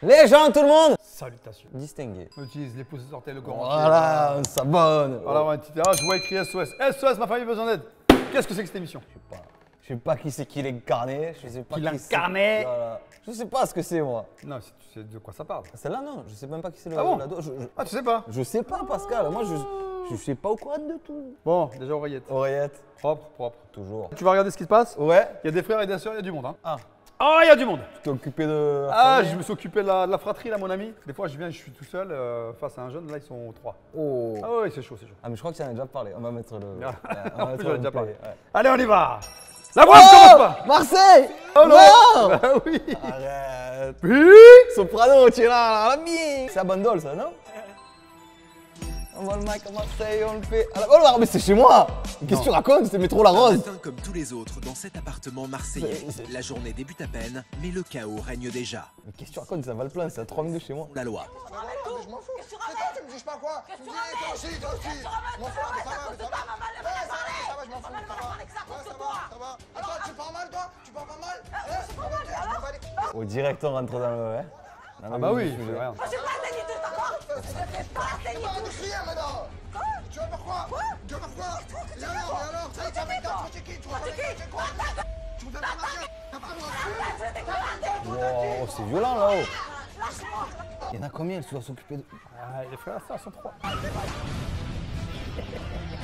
Les gens, tout le monde. Salutations. Distingué. On utilise les pouces sortez le corps. Voilà, on s'abonne. Voilà, on va je vois écrit SOS. SOS, ma famille a besoin d'aide. Qu'est-ce que c'est que cette émission? Je sais pas qui c'est qui l'incarnait. Je sais pas Qui qui l'incarnait. Voilà. Je sais pas ce que c'est moi. Non, si tu sais de quoi ça parle. Celle-là non, je sais même pas qui c'est le. Ah bon l'ado. Ah, tu sais pas? Je sais pas Pascal. Moi je suis pas au courant de tout. Bon, déjà oreillette. Oreillette. Propre, propre. Toujours. Tu vas regarder ce qui se passe? Ouais. Il y a des frères et des sœurs, il y a du monde. Hein. Ah. Ah, il y a du monde. Tu t'es occupé de. Ah, je me suis occupé de la fratrie là, mon ami. Des fois, je viens, je suis tout seul face à un jeune. Là, ils sont 3. Oh. Ah oui, c'est chaud, c'est chaud. Ah mais je crois que ça en a déjà parlé. On va mettre le. Ah. Ouais, on va En plus, mettre j'en ai le déjà play, parlé. ouais. Allez, on y va. La voix ne commence pas. Marseille. Oh non. Bah oui. Arrête. Oui. Soprano, tu es là, la mie. C'est à Bandol ça, non? On va le mic à Marseille, on le fait. Oh là, mais c'est chez moi. Qu'est-ce que tu racontes? C'est métro La Rose. Un matin comme tous les autres dans cet appartement marseillais. La journée débute à peine, mais le chaos règne déjà. Mais qu'est-ce que tu racontes? Ça va le plein, c'est à 3 minutes de chez moi. La loi. Je m'en fous. Qu'est-ce que tu ramènes? Tu me juges pas quoi? Tu me dis, toi aussi, toi aussi. Je m'en fous, ça va, je m'en fous, ça va. Attends, tu parles mal, toi? Tu parles pas mal? Au direct, on rentre dans le. Hein, dans Ah le bah vif oui, du je sujet. fais rien. J'ai pas saigné tout d'accord. Je fais pas saigner tout. Tu vas maintenant. Tu vas faire quoi? Tu vas faire quoi? Et alors, ça y est, tu vas mettre dans ton qui? Tu vas faire quoi? Tu me fais pas marcher. T'as pas le droit. Wow, c'est violent là-haut. Il y en a combien qui doivent s'occuper de. Ah, les frères et sœurs sont 3.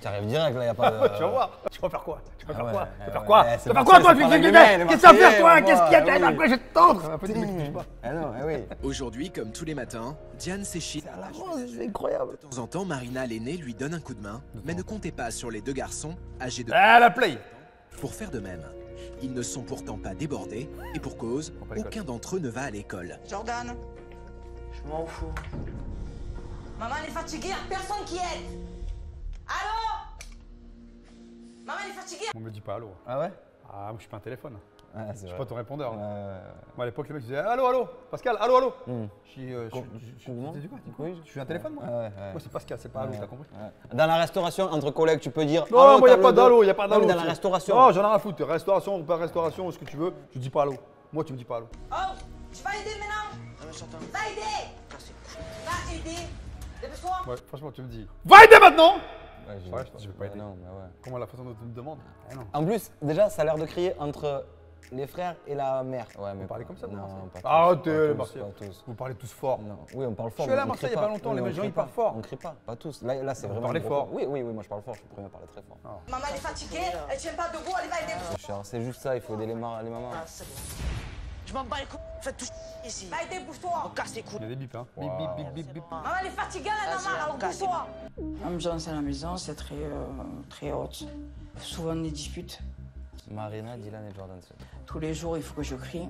Tu arrives direct là, il n'y a pas de. Tu vas voir. Tu vas faire quoi? Tu vas faire ouais, quoi? ouais, Tu vas faire ouais, quoi? ouais, Tu c'est vas faire Marseille, quoi, toi? c'est pas la Qu'est-ce gueule, que tu vas faire, toi? Marseille, Qu'est-ce qu'il y a? moi, Après, je te tendre. Après, tu Putain. m'excuses pas. Ah non, eh oui. Aujourd'hui, comme tous les matins, Diane s'échine. À La Rose, c'est incroyable. De temps en temps, Marina l'aînée lui donne un coup de main, mais ne comptez pas sur les deux garçons âgés de Ah, la play. pour faire de même. Ils ne sont pourtant pas débordés, et pour cause, pas l'école. aucun d'entre eux ne va à l'école. Jordan, je m'en fous. Maman elle est fatiguée, y'a personne qui aide. Allô? Maman elle est fatiguée. On me dit pas allô. Ah ouais? Ah, moi, je suis pas un téléphone. Ah, c'est Je suis vrai. pas ton répondeur. Ouais, ouais, ouais. Moi, à l'époque, les mecs disaient allô, allô, Pascal, allô, allô. Je dis, Comment? tu dis quoi? Oui, Je suis un téléphone, moi. Ouais, ouais. Moi, c'est Pascal, c'est pas allô, t'as compris? Ouais. Dans la restauration, entre collègues, tu peux dire. Non, moi, y a t'as pas le- d'allô, y a pas Non, d'allô. mais dans la restauration. Non, j'en ai rien à foutre. Restauration ou pas restauration, ce que tu veux, je dis pas allô. Moi, tu me dis pas allô. Oh, tu vas aider maintenant? Va aider. Va aider. Dépêche-toi. Ouais, franchement, tu me dis, va aider maintenant. Ouais, Ouais, je vais pas aider. Non, mais ouais. Comment la façon dont tu me demandes? Eh non. En plus, déjà, ça a l'air de crier entre les frères et la mère. Ouais, mais Vous parlez comme ça, vous, Non, Marseille? pas tous. Arrêtez, pas les tous, Marseillais. pas tous. Vous parlez tous fort. Non. Oui, on parle fort. Je suis allé mais à on Marseille crie il y a pas longtemps, Oui, les on gens, crie ils parlent fort. On crie pas, pas tous. Là c'est vraiment. parlez gros fort. Oui, oui, oui, moi je parle fort, je suis le premier à parler très fort. Maman elle est fatiguée, elle tient pas debout, elle va aider. C'est juste ça, il faut aider les mamans. Je m'en bats les couilles, faites tout ici. Va aider, bouge-toi. On casse les couilles. Il y a des bips, hein. Bip, bip, bip, bip, bip. Maman elle est fatiguée, elle en a marre, alors bouge-toi. L'ambiance à la maison, c'est très haute. Souvent des disputes. Marina, Dylan et Jordan. Tous les jours, il faut que je crie.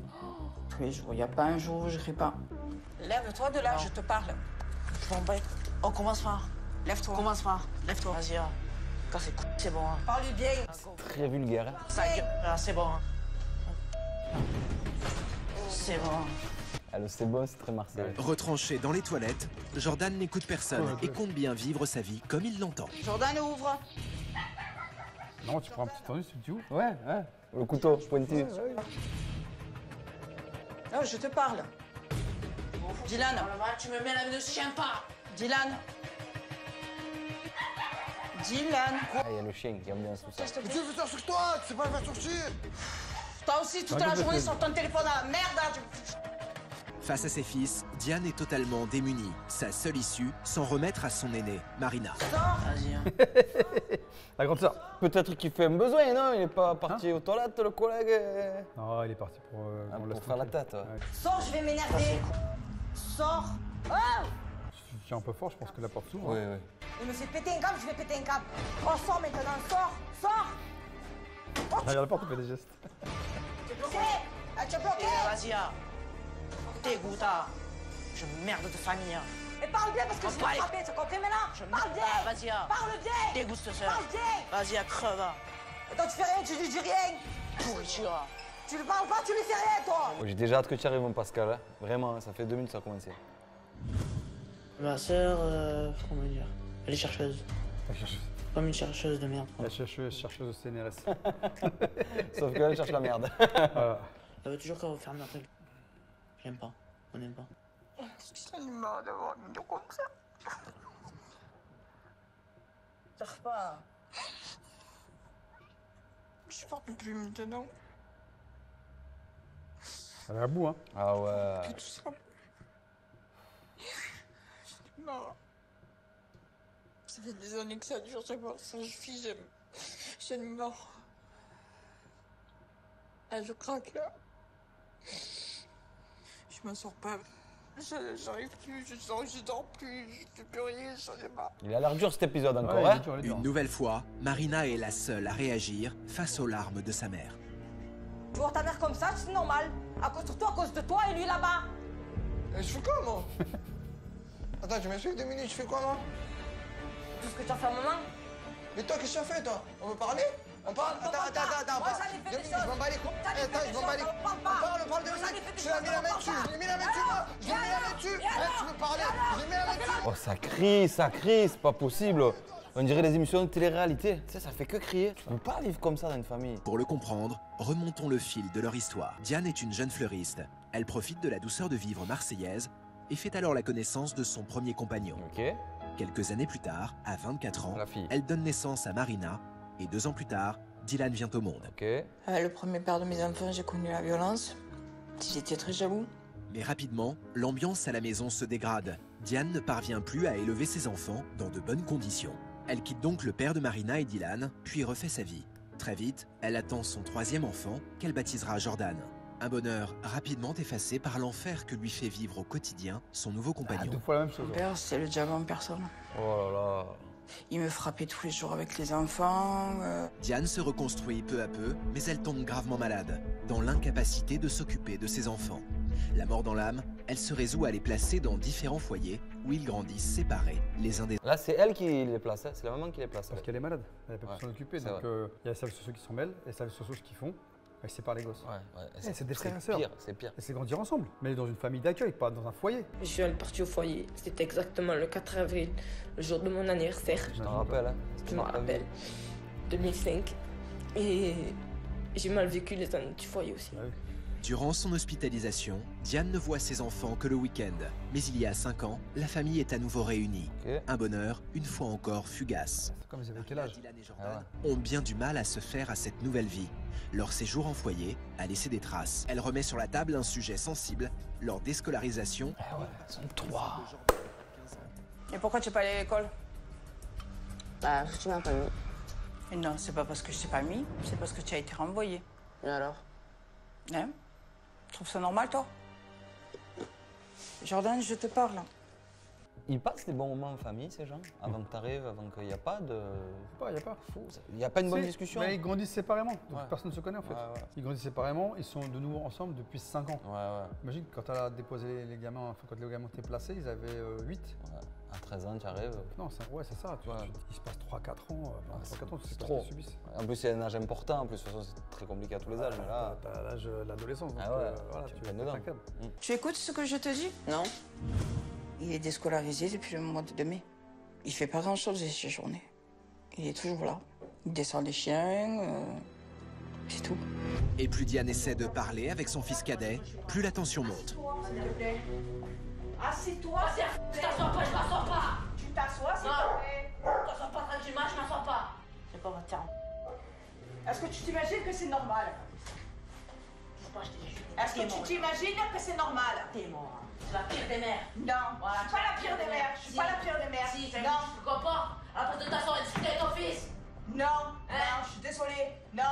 Tous les jours. Il n'y a pas un jour où je crie pas. Lève-toi de là, je te parle. Je m'en bats. On commence pas. Lève-toi. Commence pas. Lève-toi. Vas-y, casse les couilles, c'est bon. Parle-lui bien. Très vulgaire. Hein. Ça gueule, c'est bon. C'est bon. Ah, le c'est bon, c'est très marseillais. Retranché dans les toilettes, Jordan n'écoute personne et compte bien vivre sa vie comme il l'entend. Jordan ouvre. Non, tu prends un petit tendu, tu ouvres. Ouais, ouais. Le couteau pointu. Non, je te parle. Dylan. Tu me mets la ne chien pas. Dylan. Dylan. Ah, il y a le chien qui ambiance tout ça. Mais tu veux sortir toi, c'est pas le faire sortir. Toi aussi, toute la journée sur ton téléphone à la merde. Face à ses fils, Diane est totalement démunie. Sa seule issue, s'en remettre à son aîné, Marina. Vas-y. La grande sœur. Peut-être qu'il fait un besoin, non? Il est pas parti aux toilettes, le collègue Non, il est parti pour. qu'on le laisse pour faire la tranquille. tête. Ouais. Sors, je vais m'énerver. Sors. Oh, Si tu tiens un peu fort, je pense que la porte s'ouvre. Oui, hein. oui. il me fait péter un câble, je vais péter un câble. Oh, sors maintenant, sors. Sors. Regarde la porte, il fait des gestes. Tu es bloqué. Tu es bloqué. Vas-y, dégoûte, je merde de famille. Et parle bien parce que je vais Parle. te frapper, tu comprends maintenant? Parle bien. Vas-y, Parle bien. dégoûte ce soeur. Parle bien. Vas-y, creve, Et toi, tu fais rien, tu lui dis rien. pourriture. Tu lui parles pas, tu lui fais rien, toi. Oh, j'ai déjà hâte que tu arrives, mon Pascal. Hein. Vraiment, ça fait 2 minutes que ça a commencé. Ma soeur, comment dire, elle est chercheuse. La chercheuse. Comme une chercheuse de merde. La chercheuse au CNRS. Sauf qu'elle cherche la merde. Voilà. Elle veut toujours qu'on referme un truc. J'aime pas, on n'aime pas. J'en ai marre d'avoir une vie comme ça. T'arrives pas. Je porte plus maintenant. Elle est à bout, hein. Ah ouais. Tout ça. J'en ai marre. Ça fait des années que ça dure, c'est pas ça. J'en ai marre. Ah, je craque là. Je m'en sors pas. J'arrive plus, je dors plus, je fais plus rien, j'en ai marre. Il a l'air dur cet épisode encore, Ouais, il est hein. dur, il est dur. Une nouvelle fois, Marina est la seule à réagir face aux larmes de sa mère. Tu vois ta mère comme ça, c'est normal. Surtout à cause de toi et lui là-bas. Je fais quoi, moi? Attends, tu m'expliques 2 minutes, je fais quoi, moi? Tout ce que tu as fait à maman. Mais toi, qu'est-ce que tu as fait, toi? On veut parler? On parle? Attends. Moi, j'en ai fait des choses. Je m'en bats les couilles. J'en ai fait Attends, des je m'en bats les choses, couilles. on parle pas. On parle 2 J'en ai minutes. fait des Je l'ai mis la choses, main on dessus. parle Je l'ai mis la main dessus, moi. Je l'ai mis la main dessus. Tu veux parler? Je l'ai mis la main dessus. Oh, ça crie, c'est pas possible. On dirait les émissions de télé-réalité. Tu sais, ça fait que crier. Tu peux pas vivre comme ça dans une famille. Pour le comprendre, remontons le fil de leur histoire. Diane est une jeune fleuriste. Elle profite de la douceur de vivre marseillaise et fait alors la connaissance de son premier compagnon. Ok. Quelques années plus tard, à 24 ans, La fille. elle donne naissance à Marina et 2 ans plus tard, Dylan vient au monde. Ok. Le premier père de mes enfants, j'ai connu la violence. J'étais très jaloux. Mais rapidement, l'ambiance à la maison se dégrade. Diane ne parvient plus à élever ses enfants dans de bonnes conditions. Elle quitte donc le père de Marina et Dylan, puis refait sa vie. Très vite, elle attend son 3e enfant, qu'elle baptisera Jordan. Un bonheur rapidement effacé par l'enfer que lui fait vivre au quotidien son nouveau Ah, compagnon. 2 fois la même chose. Mon père, c'est le diable en personne. Oh là là. Il me frappait tous les jours avec les enfants. Diane se reconstruit peu à peu, mais elle tombe gravement malade, dans l'incapacité de s'occuper de ses enfants. La mort dans l'âme, elle se résout à les placer dans différents foyers où ils grandissent séparés les uns des autres. Là, c'est elle qui les place, hein. C'est la maman qui les place. Parce qu'elle est malade. Elle n'a pas Ouais, pu s'en occuper. c'est Donc, vrai. il y a les services sociaux qui s'en mêlent et les services sociaux qui font. Elle sépare les gosses. Ouais. C'est des frères et sœurs. pire, c'est pire. Et c'est grandir ensemble. Mais dans une famille d'accueil, pas dans un foyer. Je suis partie au foyer. C'était exactement le 4 avril, le jour de mon anniversaire. Je t'en rappelle, hein. Je me rappelle. 2005. Et j'ai mal vécu les années du foyer aussi. Ah oui. Durant son hospitalisation, Diane ne voit ses enfants que le week-end. Mais il y a 5 ans, la famille est à nouveau réunie. Ok. Un bonheur, une fois encore, fugace. C'est comme ils avaient quel âge? Dylan et Jordan ont bien du mal à se faire à cette nouvelle vie. Leur séjour en foyer a laissé des traces. Elle remet sur la table un sujet sensible, leur déscolarisation. Ah ouais, ils sont 3. Et pourquoi tu n'es pas allé à l'école? Bah, tu m'as pas mis. Et non, c'est pas parce que je t'ai pas mis, c'est parce que tu as été renvoyé. Et alors? Hein? Tu trouves ça normal, toi? Jordan, je te parle. Ils passent des bons moments en famille, ces gens, avant que tu arrives, avant qu'il n'y a pas de. Il n'y a pas. Il n'y a pas une bonne Si, discussion. Mais ils grandissent séparément. Donc Ouais. personne ne se connaît en fait. Ouais. Ils grandissent séparément. Ils sont de nouveau ensemble depuis 5 ans. Ouais. Imagine quand elle a déposé les gamins, enfin quand les gamins étaient placés, ils avaient 8. Ouais. À 13 ans, tu arrives. Non, c'est ça. Il se passe 3-4 ans. Enfin, 3-4 ans, tu sais pas trop. ce qu'ils subissent. En plus, il y a un âge important. En plus, de toute façon, c'est très compliqué à tous les âges. Mais là. T'as l'âge de l'adolescence. Donc Ah ouais, voilà, tu tu peines vas dedans. dedans. Tu écoutes ce que je te dis? Non? Il est déscolarisé depuis le mois de mai. Il fait pas grand-chose de ses journées. Il est toujours là. Il descend des chiens, c'est tout. Et plus Diane essaie de parler avec son fils cadet, plus la tension monte. S'il te plaît. Assis-toi, Je t'assois pas, je m'assois pas. Tu t'assois, s'il Non. te plaît. Je t'assois pas tranquillement, je m'assois pas. C'est pas votre terme. Est-ce que tu t'imagines que c'est normal? Je sais pas, je t'ai dit. Est-ce que tu t'imagines que c'est normal? T'es mort. C'est la pire des mères. Non, Voilà, je suis pas la pire des mères. Je suis pas la pire des mères. Si, Non, tu comprends? À la place de t'asseoir et discuter avec ton fils. non, je suis désolée. Non,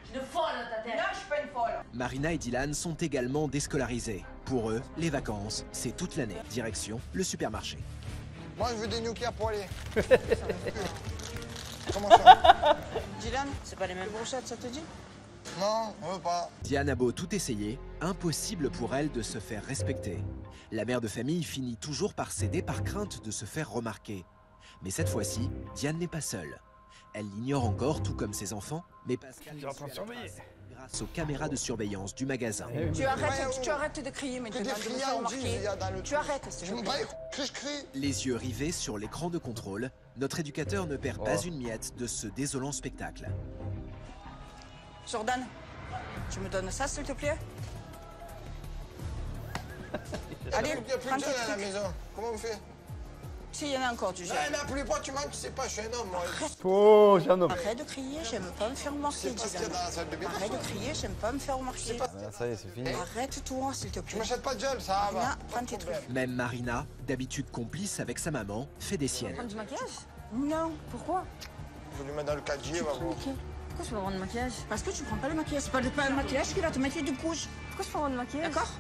Je suis une folle dans ta tête. non, je suis pas une folle. Marina et Dylan sont également déscolarisés. Pour eux, les vacances, c'est toute l'année. Direction le supermarché. Moi, je veux des gnocchis à poêler. Comment ça? Dylan, c'est pas les mêmes brochettes, ça te dit? Non, on veut pas. Diane a beau tout essayer, impossible pour elle de se faire respecter. La mère de famille finit toujours par céder par crainte de se faire remarquer. Mais cette fois-ci, Diane n'est pas seule. Elle l'ignore encore, tout comme ses enfants, mais Pascal est en train de surveiller. grâce aux caméras de surveillance du magasin. Tu arrêtes de crier Que maintenant, des de me faire friandises, il remarquer. y a dans le Tu truc. arrêtes, s'il Je te me plaît. bats les couilles que je crie. Les yeux rivés sur l'écran de contrôle, notre éducateur ne perd pas Oh. une miette de ce désolant spectacle. Jordan, tu me donnes ça, s'il te plaît? Allez, Il n'y a plus prends de tes gel à la trucs. maison. Comment on fait? S'il y en a encore du Non, gel. il n'y en a plus pas, tu manques, tu sais pas, je suis un homme, moi. Oh, j'ai un homme. Arrête de crier, j'aime pas me faire remarquer, C'est pas ce qu'il y a Dylan. dans la salle de bain. Arrête de crier, j'aime pas me faire remarquer. Ça y est, c'est fini. Arrête-toi, s'il te Tu plaît. m'achètes pas de gel, ça va. Marina, prends tes trucs. Même Marina, d'habitude complice avec sa maman, fait des siennes. Prendre du maquillage? Non. Pourquoi? Je vais lui mettre dans le 4G, va voir. Pourquoi je peux prendre du maquillage? Parce que tu prends pas le maquillage. C'est pas le maquillage qui va te mettre du couche. Pourquoi je peux prendre du maquillage? D'accord?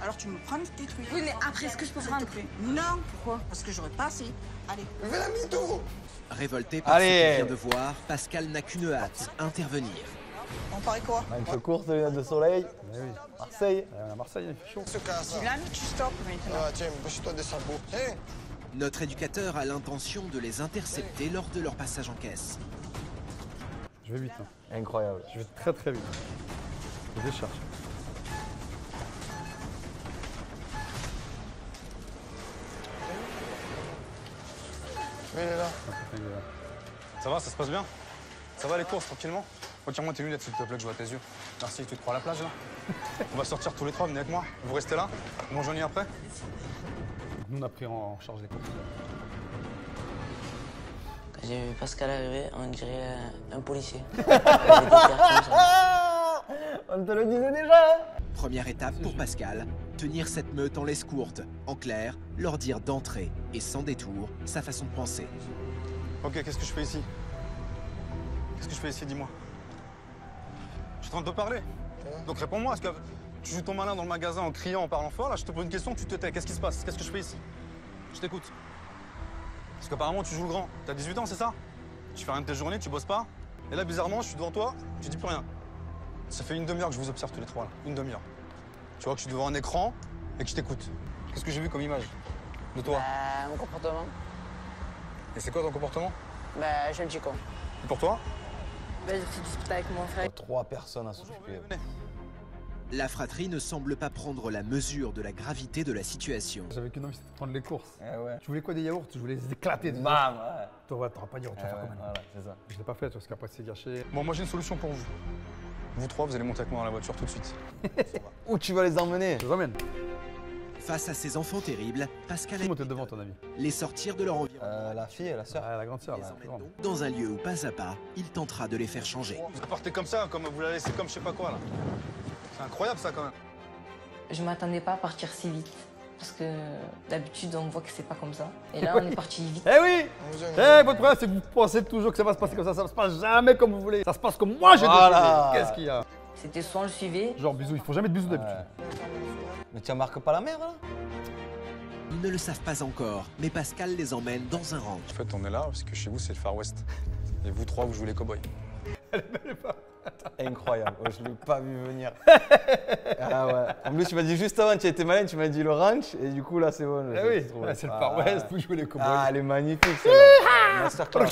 Alors tu me prends tes trucs. Oui, mais après, est-ce que je peux S'il prendre? te plaît. Non. Pourquoi? Parce que j'aurais pas assez. Allez. Fais la mytho. Révolté par Allez. ce qu'il vient de voir, Pascal n'a qu'une hâte, intervenir. On parie quoi? Il fait courte, lunettes de soleil. Eh oui. Marseille. À Marseille, il fait chaud. Se casse. Dylan, tu stoppes maintenant. Ah, tiens, bouge-toi des sabots. Tiens. Notre éducateur a l'intention de les intercepter lors de leur passage en caisse. Je vais vite. Hein. Incroyable. Je vais très très vite. Je les cherche. Oui, il est là. Ça va, ça se passe bien? Ça va les courses, tranquillement? Retire-moi tes lunettes, s'il te plaît, que je vois tes yeux. Merci, tu te crois à la plage, là? On va sortir tous les trois, venez avec moi. Vous restez là? Vous m'en joignez après? Nous, on a pris en charge les courses. Quand j'ai vu Pascal arriver, on dirait un policier. On te le disait déjà. Première étape pour Pascal, tenir cette meute en laisse courte. En clair, leur dire d'entrer et sans détour sa façon de penser. Ok, qu'est-ce que je fais ici? Qu'est-ce que je fais ici, dis-moi? Je suis en train de te parler. Donc réponds-moi, est-ce que tu joues ton malin dans le magasin en criant, en parlant fort? Là, je te pose une question, tu te tais. Qu'est-ce qui se passe? Qu'est-ce que je fais ici? Je t'écoute. Parce qu'apparemment, tu joues le grand. T'as 18 ans, c'est ça? Tu fais rien de tes journées, tu bosses pas. Et là, bizarrement, je suis devant toi, tu dis plus rien. Ça fait une demi-heure que je vous observe tous les trois, là. Une demi-heure. Tu vois que je suis devant un écran et que je t'écoute. Qu'est-ce que j'ai vu comme image de toi? Mon comportement. Et c'est quoi ton comportement? Je suis un petit con. Et pour toi? J'ai fait discuter avec mon frère. 3 personnes à s'occuper. La fratrie ne semble pas prendre la mesure de la gravité de la situation. J'avais qu'une envie, c'était de prendre les courses. Eh ouais. Tu voulais quoi, des yaourts? Je voulais les éclater. Bam. Ouais. Toi, t'auras pas dit, tu vas Eh faire ouais, comme elle. voilà, c'est ça. Je l'ai pas fait, parce qu'après, c'est gâché. Bon, moi j'ai une solution pour vous. Vous trois, vous allez monter avec moi dans la voiture tout de suite. Où tu vas les emmener? Je les emmène. Face à ces enfants terribles, Pascal Qui montait devant, ton avis? les sortir de leur environnement. La fille et la sœur. Ah, la grande sœur, Les là. emmène donc dans un lieu où pas à pas, il tentera de les faire changer. Vous partez comme ça, comme vous la laissez comme je sais pas quoi là. C'est incroyable ça quand même. Je m'attendais pas à partir si vite. Parce que d'habitude, on voit que c'est pas comme ça. Et là, on est parti vite. Eh oui! Votre problème, c'est que vous pensez toujours que ça va se passer comme ça. Ça se passe jamais comme vous voulez. Ça se passe comme moi j'ai Voilà. décidé. Qu'est-ce qu'il y a? C'était soit on le suivait, Genre bisous, il faut jamais de bisous d'habitude. Mais tu remarques pas la mère là? Ils ne le savent pas encore, mais Pascal les emmène dans un ranch. En fait, on est là parce que chez vous c'est le Far West. Et vous trois, vous jouez les cow-boys. Incroyable. Oh, je l'ai pas vu venir. Ah ouais. En plus, tu m'as dit juste avant, tu étais malin, tu m'as dit le ranch. Et du coup, là, c'est bon. Eh oui, c'est le Far West, vous jouez les cowboys. Ah, elle est magnifique celle-là. Masterclass.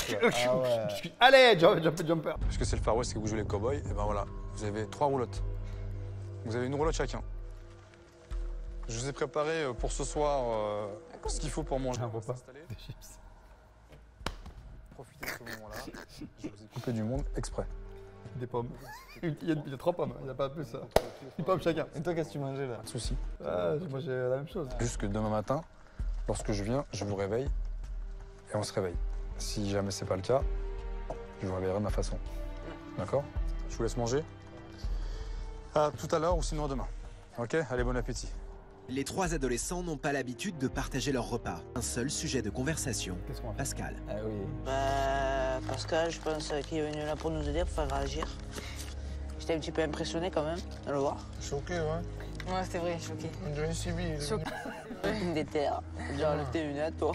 Ah ouais. Allez, jumper. Parce que c'est le Far West et que vous jouez les cow-boys, et ben voilà, vous avez 3 roulottes. Vous avez une roulotte chacun. Je vous ai préparé pour ce soir ce qu'il faut pour manger. Un repas. S'installer. Profitez de ce moment-là. Je vous ai coupé du monde exprès. Des pommes. Il y a 3 pommes, il n'y a pas plus. Une pomme chacun. Et toi, qu'est-ce que tu mangeais là? Pas de soucis. Ah, moi j'ai la même chose. Juste que demain matin, lorsque je viens, je vous réveille et on se réveille. Si jamais c'est pas le cas, je vous réveillerai de ma façon. D'accord? Je vous laisse manger. À tout à l'heure ou sinon à demain. Ok? Allez, bon appétit. Les 3 adolescents n'ont pas l'habitude de partager leur repas. Un seul sujet de conversation, Qu'est-ce qu'on va faire? Pascal. Ah oui. Pascal, je pense qu'il est venu là pour nous aider, pour faire réagir. J'étais un petit peu impressionné quand même de le voir. Choqué, ouais. ouais, c'est vrai, choqué. On dirait une civile. Des terres. Genre, enlève tes lunettes, toi.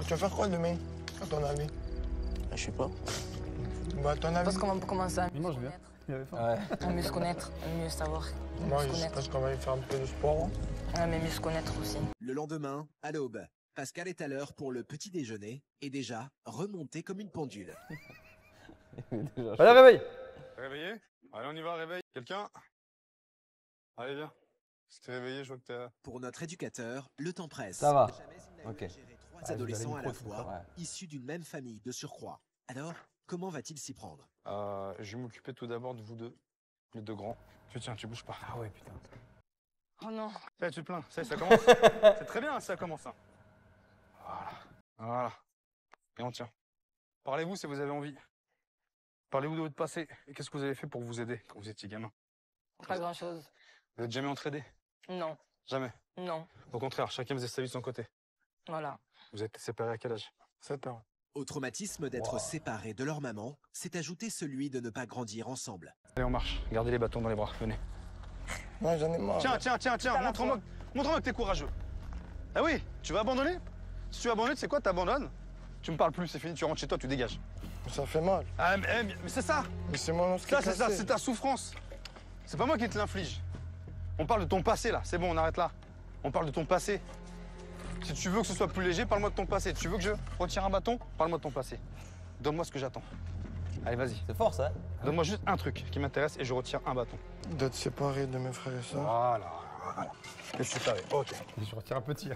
Tu vas faire quoi demain, à ton avis? Je sais pas. Bah, à ton Parce avis? qu'on va commencer à Il mange bien. Il avait faim. Ouais. à mieux se connaître, à mieux savoir. Moi, Mieux se je connaître. pense qu'on va aller faire un peu de sport. Hein. Ouais, mais mieux se connaître aussi. Le lendemain, à l'aube, Pascal est à l'heure pour le petit déjeuner et déjà remonté comme une pendule. Allez, réveille. Réveillé? Allez, on y va, réveil. Quelqu'un? Allez, viens. Si t'es réveillé, je vois que t'es... Pour notre éducateur, le temps presse. Ça va. Jamais il n'a eu Ok. à gérer 3 Ah, adolescents vous à allez la micro, fois, ouais. issus d'une même famille de surcroît. Alors, comment va-t-il s'y prendre? Je vais m'occuper tout d'abord de vous deux, les deux grands. Tu tiens, tu bouges pas. Ah ouais, putain. Oh non. Ça, tu te plains. Ça commence. C'est très bien, ça commence. Hein. Voilà. Voilà. Et on tient. Parlez-vous si vous avez envie. Parlez-vous de votre passé. Et qu'est-ce que vous avez fait pour vous aider quand vous étiez gamin? Pas grand-chose. Vous n'êtes jamais entraidé? Non. Jamais? Non. Au contraire, chacun faisait sa vie de son côté. Voilà. Vous êtes séparés à quel âge? 7 ans. Au traumatisme d'être séparés de leur maman, s'est ajouté celui de ne pas grandir ensemble. Allez, on marche. Gardez les bâtons dans les bras. Venez. Non, j'en ai marre. Tiens. Montre-moi que t'es courageux. Ah oui, tu vas abandonner? Si tu abandonnes, c'est quoi? T'abandonnes? Tu me parles plus, c'est fini, tu rentres chez toi, tu dégages. Ça fait mal. Ah, mais c'est ça! Mais c'est mon os qui est Ça, cassé. c'est ta souffrance. C'est pas moi qui te l'inflige. On parle de ton passé, là. C'est bon, on arrête là. On parle de ton passé. Si tu veux que ce soit plus léger, parle-moi de ton passé. Tu veux que je retire un bâton? Parle-moi de ton passé. Donne-moi ce que j'attends. Allez, vas-y. C'est fort, ça. Donne-moi juste un truc qui m'intéresse et je retire un bâton. D'être séparé de mes frères et sœurs. Voilà. Et séparé. Ok. Je retire un petit.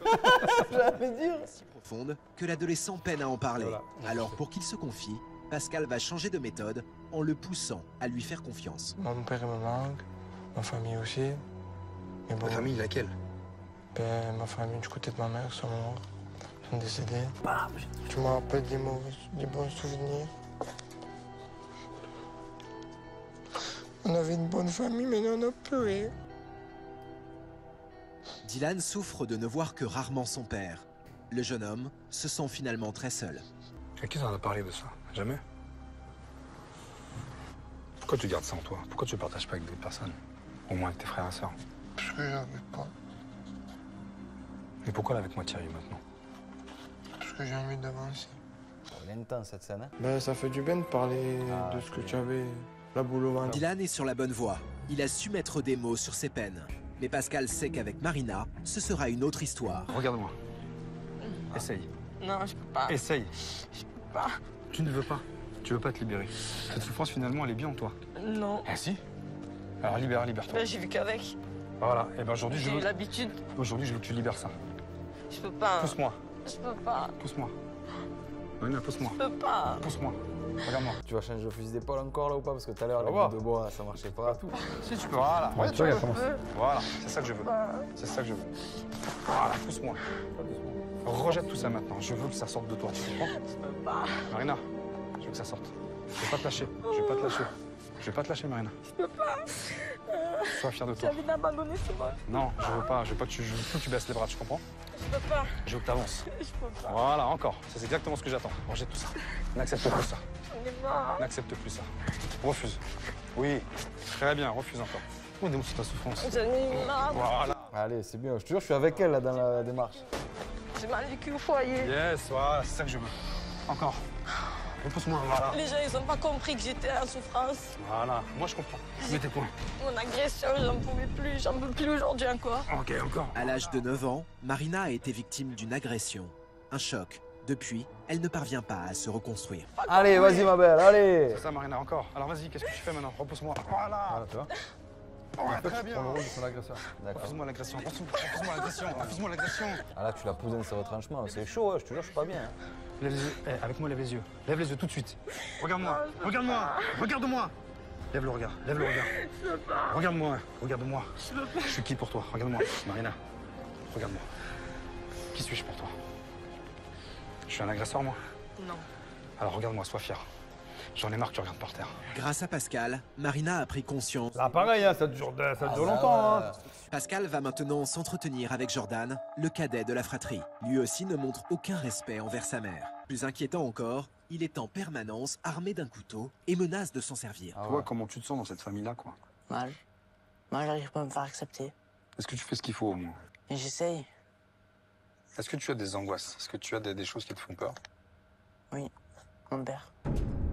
J'allais dire. Si profonde que l'adolescent peine à en parler. Voilà. Alors pour qu'il se confie, Pascal va changer de méthode en le poussant à lui faire confiance. Mon père me manque, ma famille aussi. Mais bon, Ta famille, laquelle? ben, ma famille du côté de ma mère sont morts, sont décédés. Je me rappelle des bons souvenirs. On avait une bonne famille, mais on a pleuré. Dylan souffre de ne voir que rarement son père. Le jeune homme se sent finalement très seul. À qui t'en as parlé de ça? Jamais? Pourquoi tu gardes ça en toi? Pourquoi tu ne partages pas avec d'autres personnes? Au moins avec tes frères et sœurs. Parce que j'en veux pas. Et pourquoi là avec moi Thierry maintenant? Parce que j'ai envie d'avancer. Elle est intense, cette scène. Hein. Ben, ça fait du bien de parler de ce que tu avais, la boule au ventre. Dylan est sur la bonne voie. Il a su mettre des mots sur ses peines. Mais Pascal sait qu'avec Marina, ce sera une autre histoire. Regarde-moi. Essaye. Non, je peux pas. Essaye. Je peux pas. Tu ne veux pas. Tu veux pas te libérer. Cette souffrance finalement elle est bien en toi. Non. Eh si. Alors libère-toi. Ben, j'ai vu qu'avec. Voilà. Et ben aujourd'hui J'ai eu l'habitude. Aujourd'hui je veux que tu libères ça. Je peux pas. Pousse-moi. Je peux pas. Pousse-moi. Marina, pousse-moi. Je peux pas. Pousse-moi. Regarde-moi. Tu vas changer le fusil d'épaule encore là ou pas? Parce que tout à l'heure, On la va voir. boule de bois, ça marchait pas. Si tu peux. Voilà. Ouais, Regarde, tu vois, commence. Voilà. C'est ça que je veux. C'est ça que je veux. Voilà. Pousse-moi. Rejette tout ça maintenant. Je veux que ça sorte de toi. Tu comprends? Je peux pas. Marina, je veux que ça sorte. Je vais pas te lâcher. Je vais pas te lâcher. Je vais pas te lâcher, Marina. Je peux pas. Sois fière de J'ai toi. envie d'abandonner ce monde. Non, je veux pas. Je veux pas que tu baisses les bras. Tu comprends? Je peux pas. Je veux que tu avances. Je peux pas. Voilà, encore. C'est exactement ce que j'attends. Rejette tout ça. N'accepte plus ça. J'en ai marre. N'accepte plus ça. Refuse. Oui. Très bien, refuse encore. Oh, démontre ta souffrance. J'en ai marre. Voilà. Allez, c'est bien. Je te jure, je suis avec elle là dans la démarche. J'ai mal vécu au foyer. Yes, voilà, c'est ça que je veux. Encore. Repousse-moi, voilà. Les gens, ils ont pas compris que j'étais en souffrance. Voilà, moi je comprends. Mets tes points. Mon agression, j'en pouvais plus. J'en peux plus aujourd'hui encore. Ok, encore. À l'âge de 9 ans, Marina a été victime d'une agression. Un choc. Depuis, elle ne parvient pas à se reconstruire. Allez, vas-y, ma belle, allez. C'est ça, Marina, encore. Alors vas-y, qu'est-ce que tu fais maintenant? Repousse-moi. Voilà. Voilà, tu vois. Ouais, très bien. Prends le rôle de son agresseur. D'accord. Refuse-moi l'agression. Refuse-moi l'agression. Refuse-moi l'agression. Ah là, tu l'as poussé dans ses retranchements. C'est chaud, hein, je te jure, je suis pas bien. Hein. Lève les yeux. Eh, avec moi, lève les yeux. Lève les yeux tout de suite. Regarde-moi. Regarde-moi. Regarde-moi. Lève le regard. Lève le regard. Regarde-moi. Regarde-moi. Je suis qui pour toi? Regarde-moi. Marina. Regarde-moi. Qui suis-je pour toi? Je suis un agresseur, moi? Non. Alors regarde-moi, sois fier. J'en ai marre que tu regardes par terre. Grâce à Pascal, Marina a pris conscience. Là, pareil, hein, ça dure longtemps. Hein. Pascal va maintenant s'entretenir avec Jordan, le cadet de la fratrie. Lui aussi ne montre aucun respect envers sa mère. Plus inquiétant encore, il est en permanence armé d'un couteau et menace de s'en servir. Ah Toi, ouais. comment tu te sens dans cette famille-là, quoi? Mal. Mal, j'arrive pas à me faire accepter. Est-ce que tu fais ce qu'il faut, au moins? Et j'essaye. Est-ce que tu as des angoisses? Est-ce que tu as des choses qui te font peur? Oui. Mon père.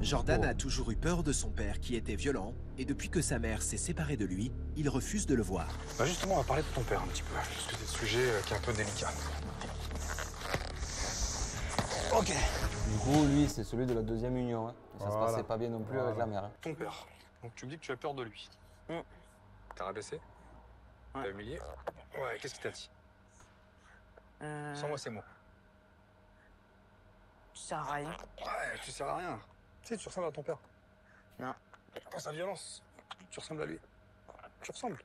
Jordan a toujours eu peur de son père qui était violent, et depuis que sa mère s'est séparée de lui, il refuse de le voir. Bah justement, on va parler de ton père un petit peu, parce que c'est un sujet qui est un peu délicat. Ok. Du coup, lui, c'est celui de la deuxième union. Hein. Et ça Voilà. se passait pas bien non plus avec la mère. Hein. Ton père. Donc tu me dis que tu as peur de lui. T'as rabaissé? T'as humilié? Ouais, qu'est-ce qu'il t'a dit? Sans moi ces mots. Tu sers à rien. Ouais, tu sers à rien. Tu sais, tu ressembles à ton père. Non. Dans sa violence, tu ressembles à lui. Tu ressembles.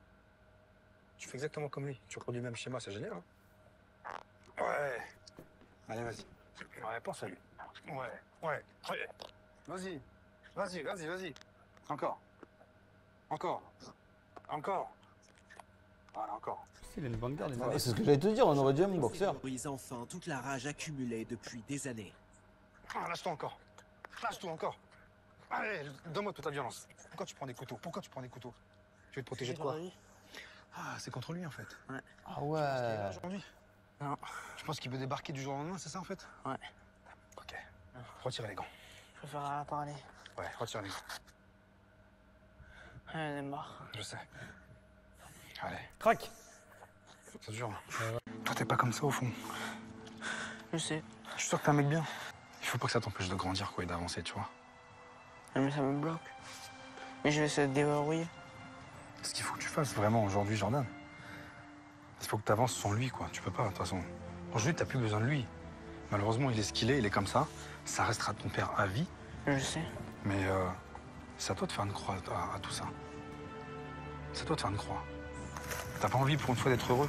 Tu fais exactement comme lui. Tu reproduis le même schéma, c'est génial. Hein. Ouais. Allez, vas-y. Ouais, pense à lui. Ouais. Vas-y. Vas-y. Encore. Voilà, encore. Il a une bonne garde. Ouais, c'est ce que j'allais te dire, on aurait dû un boxeur. Brise enfin toute la rage accumulée depuis des années. Ah, lâche-toi encore. Allez, donne-moi toute ta violence. Pourquoi tu prends des couteaux Tu veux te protéger de quoi? Ah, c'est contre lui en fait. Ouais. Ah ouais. Aujourd'hui. Non. Je pense qu'il peut débarquer du jour au lendemain, c'est ça en fait? Ouais. Ok. Retire les gants. Je préfère parler. Ouais, retire les gants. Elle est morte. Je sais. Allez. Crac. C'est dur. Toi, t'es pas comme ça au fond. Je sais. Je suis sûr que t'es un mec bien. Il faut pas que ça t'empêche de grandir quoi et d'avancer, tu vois. Mais ça me bloque. Mais je vais essayer de déverrouiller. Ce qu'il faut que tu fasses vraiment aujourd'hui, Jordan, il faut que tu avances sans lui, quoi. Tu peux pas, de toute façon. Aujourd'hui, t'as plus besoin de lui. Malheureusement, il est ce qu'il est, il est comme ça. Ça restera ton père à vie. Je sais. Mais c'est à toi de faire une croix à tout ça. C'est à toi de faire une croix. T'as pas envie pour une fois d'être heureux?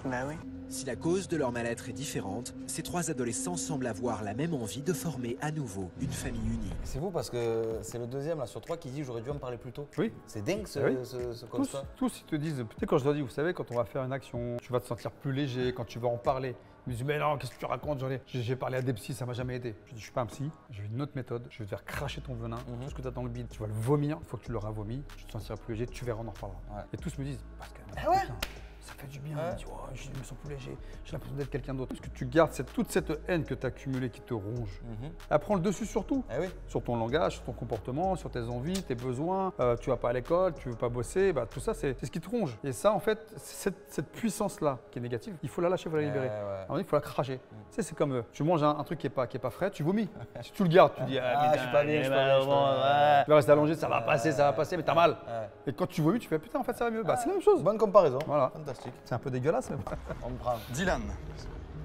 Bah oui. Si la cause de leur mal-être est différente, ces trois adolescents semblent avoir la même envie de former à nouveau une famille unie. C'est fou parce que c'est le deuxième là sur trois qui dit j'aurais dû en parler plus tôt. Oui. C'est dingue ce, Oui. ce constat. Tous, ils te disent, peut-être quand je leur dis, vous savez, quand on va faire une action, tu vas te sentir plus léger, quand tu vas en parler. Ils me disent, mais non, qu'est-ce que tu racontes? J'ai parlé à des psys, ça m'a jamais aidé. Je dis, je suis pas un psy, j'ai une autre méthode, je vais te faire cracher ton venin, tout ce que tu as dans le bide, tu vas le vomir, il faut que tu l'auras vomi, tu te sentiras plus léger, tu verras, on en reparlera. Ouais. Et tous me disent, parce que Ah ouais, putain, ça fait du bien, Ouais. tu vois, je me sens plus léger, j'ai l'impression d'être quelqu'un d'autre. Parce que tu gardes toute cette haine que tu as accumulée qui te ronge. Elle prend le dessus sur tout. Eh oui. Sur ton langage, sur ton comportement, sur tes envies, tes besoins. Tu vas pas à l'école, tu veux pas bosser, bah, tout ça, c'est ce qui te ronge. Et ça, en fait, cette puissance-là qui est négative, il faut la lâcher, il faut la libérer. Ouais. À un moment donné, il faut la cracher. Tu sais, c'est comme tu manges un truc qui est pas frais, tu vomis. Si tu le gardes, tu dis Ah, je suis pas bien, je suis pas bien. tu vas rester allongé, ça va passer, mais t'as mal. Ouais. Et quand tu vomis, tu fais putain, en fait, ça va mieux. Bah, c'est la même chose. Bonne comparaison. Voilà. Fantastique. C'est un peu dégueulasse, mais On me prend. Dylan.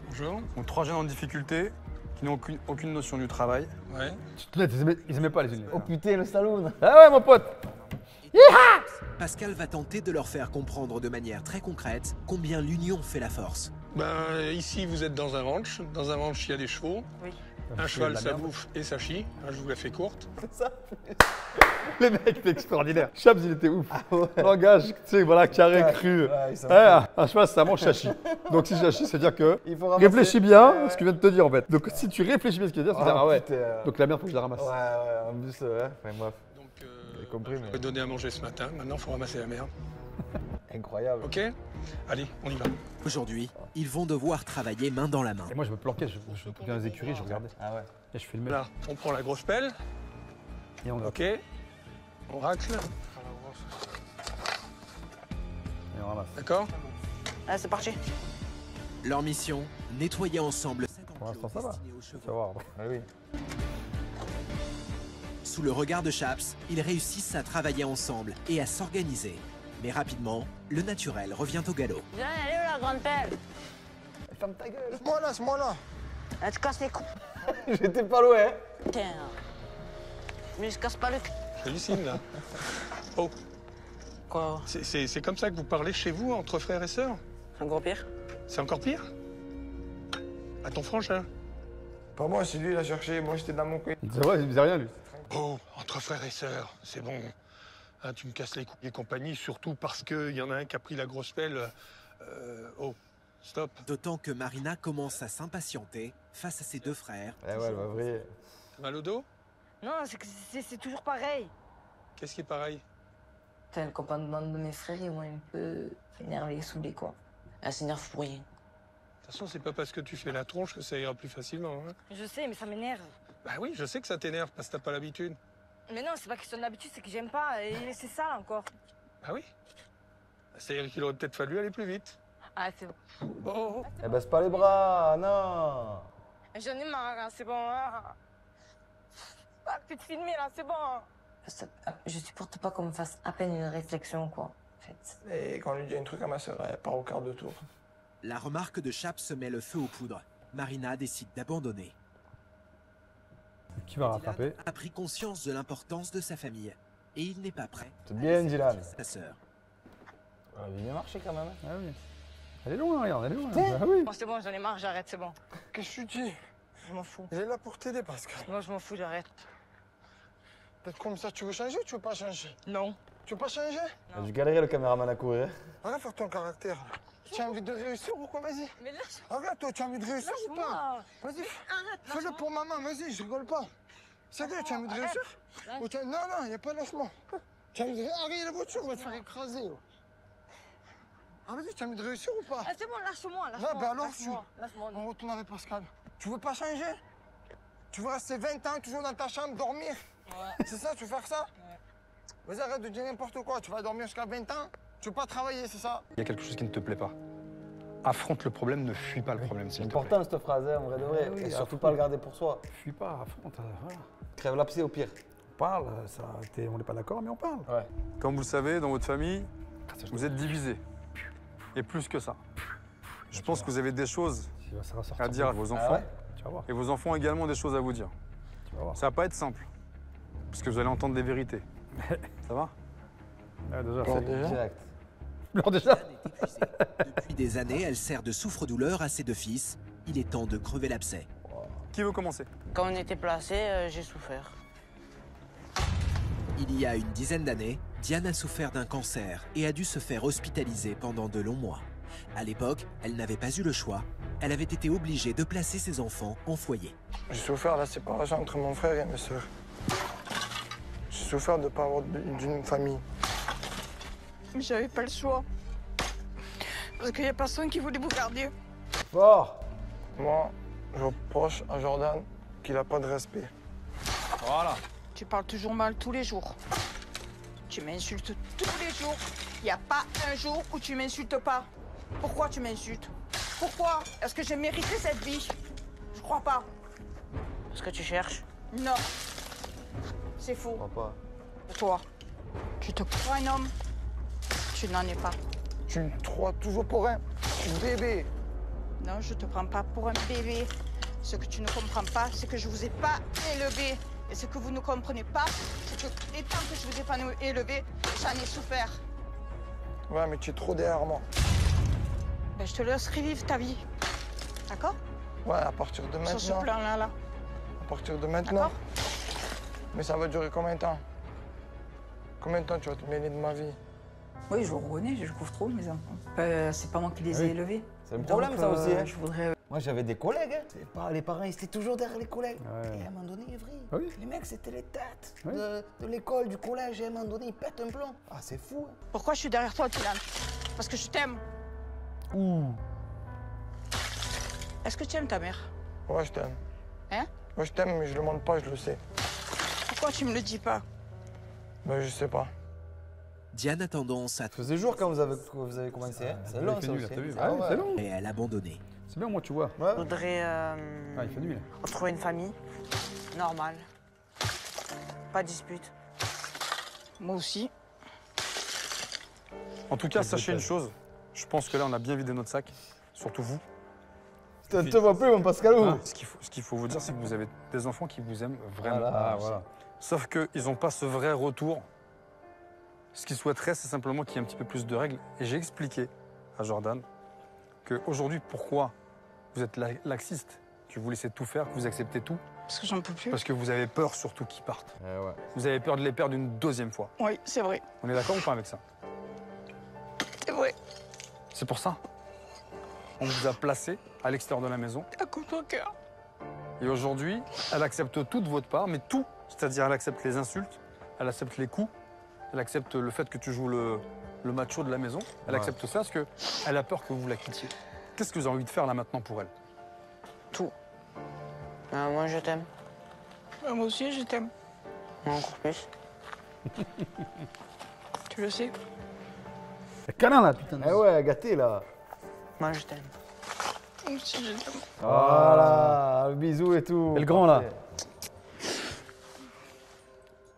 Bonjour. Donc, trois jeunes en difficulté qui n'ont aucune notion du travail. Ouais. ils aimaient pas les unis. Oh putain, le saloon. Ah ouais, mon pote. Pascal va tenter de leur faire comprendre de manière très concrète combien l'union fait la force. Ben, ici, vous êtes dans un ranch. Dans un ranch, il y a des chevaux. Oui. Un cheval, ça bouffe et ça chie. Je vous la fais courte. C'est ça. Le mec, c'est extraordinaire. Chaps, il était ouf. Langage, tu sais, voilà, carré, cru. Ouais, il s'en Un cheval, ça mange chachi. Donc, si chachi, c'est-à-dire que Il faut ramasser. réfléchis bien ce qu'il vient de te dire, en fait. Donc, si tu réfléchis bien ce qu'il vient de dire, c'est dire, ah ouais. putain. Donc, la merde, faut que je la ramasse. Ouais, en plus, enfin bref. Donc, J'ai compris, je mais- vais donner à manger ce matin. Maintenant, il faut ramasser la merde. Incroyable. OK? Allez, on y va. Aujourd'hui, ils vont devoir travailler main dans la main. Et moi, je me planquais, je me planquais dans les écuries, je regardais. Ah ouais. Et je filmais. Là, on prend la grosse pelle. Et on gratte. OK? On racle. Et on ramasse. D'accord? Allez, c'est parti. Leur mission, nettoyer ensemble cet Pour enclos l'instant, ça va. destiné aux Tu chevaux. vas voir. Ah oui. Sous le regard de Chaps, ils réussissent à travailler ensemble et à s'organiser. Mais rapidement, le naturel revient au galop. Viens, elle est où la grande pelle? Ferme ta gueule. C'est moi là. Elle te casse les coups. J'étais pas loin. Putain. Mais je casse pas le cul. J'hallucine, là. Oh, Quoi? c'est comme ça que vous parlez chez vous, entre frères et sœurs? Un gros pire? C'est encore pire? À ton frangin? Pas moi, c'est lui, il a cherché. Moi, j'étais dans mon coin. C'est vrai, il faisait rien, lui. Oh, entre frères et sœurs, c'est bon. Hein, tu me casses les couilles et compagnie, surtout parce qu'il y en a un qui a pris la grosse pelle. Oh, stop. D'autant que Marina commence à s'impatienter face à ses deux frères. Eh ouais, elle va vriller. Mal au dos? Non, c'est toujours pareil. Qu'est-ce qui est pareil? Enfin, le comportement de mes frères, ils m'ont un peu énervé, saoulé, quoi. Elle s'énerve pour rien. De toute façon, c'est pas parce que tu fais la tronche que ça ira plus facilement. Hein. Je sais, mais ça m'énerve. Bah oui, je sais que ça t'énerve parce que t'as pas l'habitude. Mais non, c'est pas question d'habitude, c'est que j'aime pas. Et c'est ça, encore. Ah oui? C'est-à-dire qu'il aurait peut-être fallu aller plus vite. Ah, c'est bon. Oh, oh, oh. Eh baisse pas les bras, non. J'en ai marre, hein, c'est bon. Hein. Ah, plus de filmer, là, c'est bon. Je supporte pas qu'on me fasse à peine une réflexion, quoi, en fait. Et quand on lui dit un truc à ma sœur, elle part au quart de tour. La remarque de Chaps se met le feu aux poudres. Marina décide d'abandonner. Qui va rattraper? Dylan a pris conscience de l'importance de sa famille et il n'est pas prêt C'est bien, à laisser Dylan. sa sœur. Elle a bien marché quand même. Ah oui. Elle est loin, regarde, elle est loin. Tiens. Ah oui. Bon, c'est bon, j'en ai marre, j'arrête, c'est bon. Qu'est-ce que tu dis? Je m'en fous. Il est là pour t'aider, Pascal. Moi, je m'en fous, j'arrête. Peut-être comme ça, tu veux changer ou tu veux pas changer? Non. Tu veux pas changer? Il a dû galérer le caméraman à courir. Arrête de faire ton caractère. Tu as envie de réussir ou quoi? Vas-y. Mais lâche, Arrête, toi, tu as envie de réussir ou pas? lâche-moi. Vas-y. Arrête, Fais-le lâche-moi. pour maman, vas-y, je rigole pas. Sérieux, tu as envie de réussir? Lâche. Ou non, non, il n'y a pas de lâchement. Tu as envie de réussir? Arrête la voiture, on va te faire écraser. Ah, vas-y, tu as envie de réussir ou pas? Ah, c'est bon, lâche-moi, lâche-moi. Ouais, bah alors, lâche-moi, lâche-moi. on retourne avec Pascal. Tu veux pas changer? Tu veux rester 20 ans toujours dans ta chambre, dormir? Ouais. C'est ça, tu veux faire ça? Vas-y, arrête de dire n'importe quoi. Tu vas dormir jusqu'à 20 ans? Tu veux pas travailler, c'est ça? Il y a quelque chose qui ne te plaît pas. Affronte le problème, ne fuis pas le problème, C'est s'il te plaît. important cette phrase, hein, en vrai de vrai. oui, Et à surtout fond. pas le garder pour soi. Fuis pas, affronte, voilà. Crève l'abcès au pire. On parle, on n'est pas d'accord, mais on parle. Ouais. Comme vous le savez, dans votre famille, vous êtes divisés. Et plus que ça. Je pense que vous avez des choses Ça va sortir à dire à de- vos Ah enfants. ouais? Tu vas voir, Et vos enfants ont également des choses à vous dire. tu vas voir. Ça va pas être simple. Parce que vous allez entendre des vérités. Ça va? Ah, déjà, Bon, c'est- déjà. Direct. Alors déjà. Diane est épuisée. Depuis des années, elle sert de souffre-douleur à ses deux fils. Il est temps de crever l'abcès. Qui veut commencer? Quand on était placés, j'ai souffert. Il y a une dizaine d'années, Diane a souffert d'un cancer et a dû se faire hospitaliser pendant de longs mois. À l'époque, elle n'avait pas eu le choix. Elle avait été obligée de placer ses enfants en foyer. J'ai souffert la séparation entre mon frère et mes sœurs. J'ai souffert de ne pas avoir d'une famille. Mais j'avais pas le choix. Parce qu'il y a personne qui voulait vous garder. Fort. Moi, je reproche à Jordan qu'il n'a pas de respect. Voilà. Tu parles toujours mal tous les jours. Tu m'insultes tous les jours. Il n'y a pas un jour où tu m'insultes pas. Pourquoi tu m'insultes? Pourquoi? Est-ce que j'ai mérité cette vie? Je crois pas. Est-ce que tu cherches? Non. C'est faux. Papa. Toi, tu te crois un homme? Tu n'en es pas. Tu me crois toujours pour un bébé. Non, je te prends pas pour un bébé. Ce que tu ne comprends pas, c'est que je vous ai pas élevé. Et ce que vous ne comprenez pas, c'est que étant que je vous ai pas élevé, j'en ai souffert. Ouais, mais tu es trop derrière moi. Ben, je te laisse revivre ta vie. D'accord? Ouais, à partir de Sur ce maintenant. plan-là, là. À partir de maintenant. D'accord? Mais ça va durer combien de temps? Combien de temps tu vas te mêler de ma vie? Oui, je vous reconnais, je couvre trop mes enfants. c'est pas moi qui les ai élevés. C'est un problème ça aussi. Hein. Je voudrais. Moi j'avais des collègues. Hein. Les parents ils étaient toujours derrière les collègues. Ouais. Et à un moment donné, Evry, Ah oui. les mecs c'était les têtes Oui. de l'école, du collège. Et à un moment donné, ils pètent un plomb. Ah, c'est fou. Hein. Pourquoi je suis derrière toi, Dylan? Parce que je t'aime. Ouh. Est-ce que tu aimes ta mère? Ouais, je t'aime. Hein? Ouais, je t'aime, mais je le montre pas, je le sais. Pourquoi tu me le dis pas? Ben, je sais pas. Diane a tendance à Ça faisait jour quand vous avez commencé. Hein. C'est il long fait ça nul, aussi. t'as vu? Ah Ouais, c'est long. et à l'abandonner. C'est bien, moi, tu vois. Ouais. Je voudrais Ah, il fait nuit. retrouver une famille normale. Pas de dispute. Moi aussi. En tout cas, sachez une chose. Je pense que là, on a bien vidé notre sac. Surtout vous. Je te vois plus, mon Pascal. Hein, ce qu'il faut vous dire, c'est que vous avez des enfants qui vous aiment vraiment. Voilà. Ah, voilà. Sauf qu'ils n'ont pas ce vrai retour. Ce qu'ils souhaiteraient, c'est simplement qu'il y ait un petit peu plus de règles. Et j'ai expliqué à Jordan qu'aujourd'hui, pourquoi vous êtes laxiste, que vous laissez tout faire, que vous acceptez tout, Parce que j'en peux plus. parce que vous avez peur surtout qu'ils partent. Ouais. Vous avez peur de les perdre une deuxième fois. Oui, c'est vrai. On est d'accord ou pas avec ça? C'est vrai. C'est pour ça. On vous a placé à l'extérieur de la maison. À contre cœur. Et aujourd'hui, elle accepte tout de votre part, mais tout. C'est-à-dire, elle accepte les insultes, elle accepte les coups, elle accepte le fait que tu joues le macho de la maison. Elle Ouais. accepte ça parce qu'elle a peur que vous la quittiez. Qu'est-ce que vous avez envie de faire là maintenant pour elle? Tout. Moi, je t'aime. Moi aussi, je t'aime. Moi, encore plus. Tu le sais. C'est câlin, là, putain. Eh ouais, gâté là. Moi, je t'aime. Moi aussi, je t'aime. Voilà, le bisou et tout. Et le grand, là.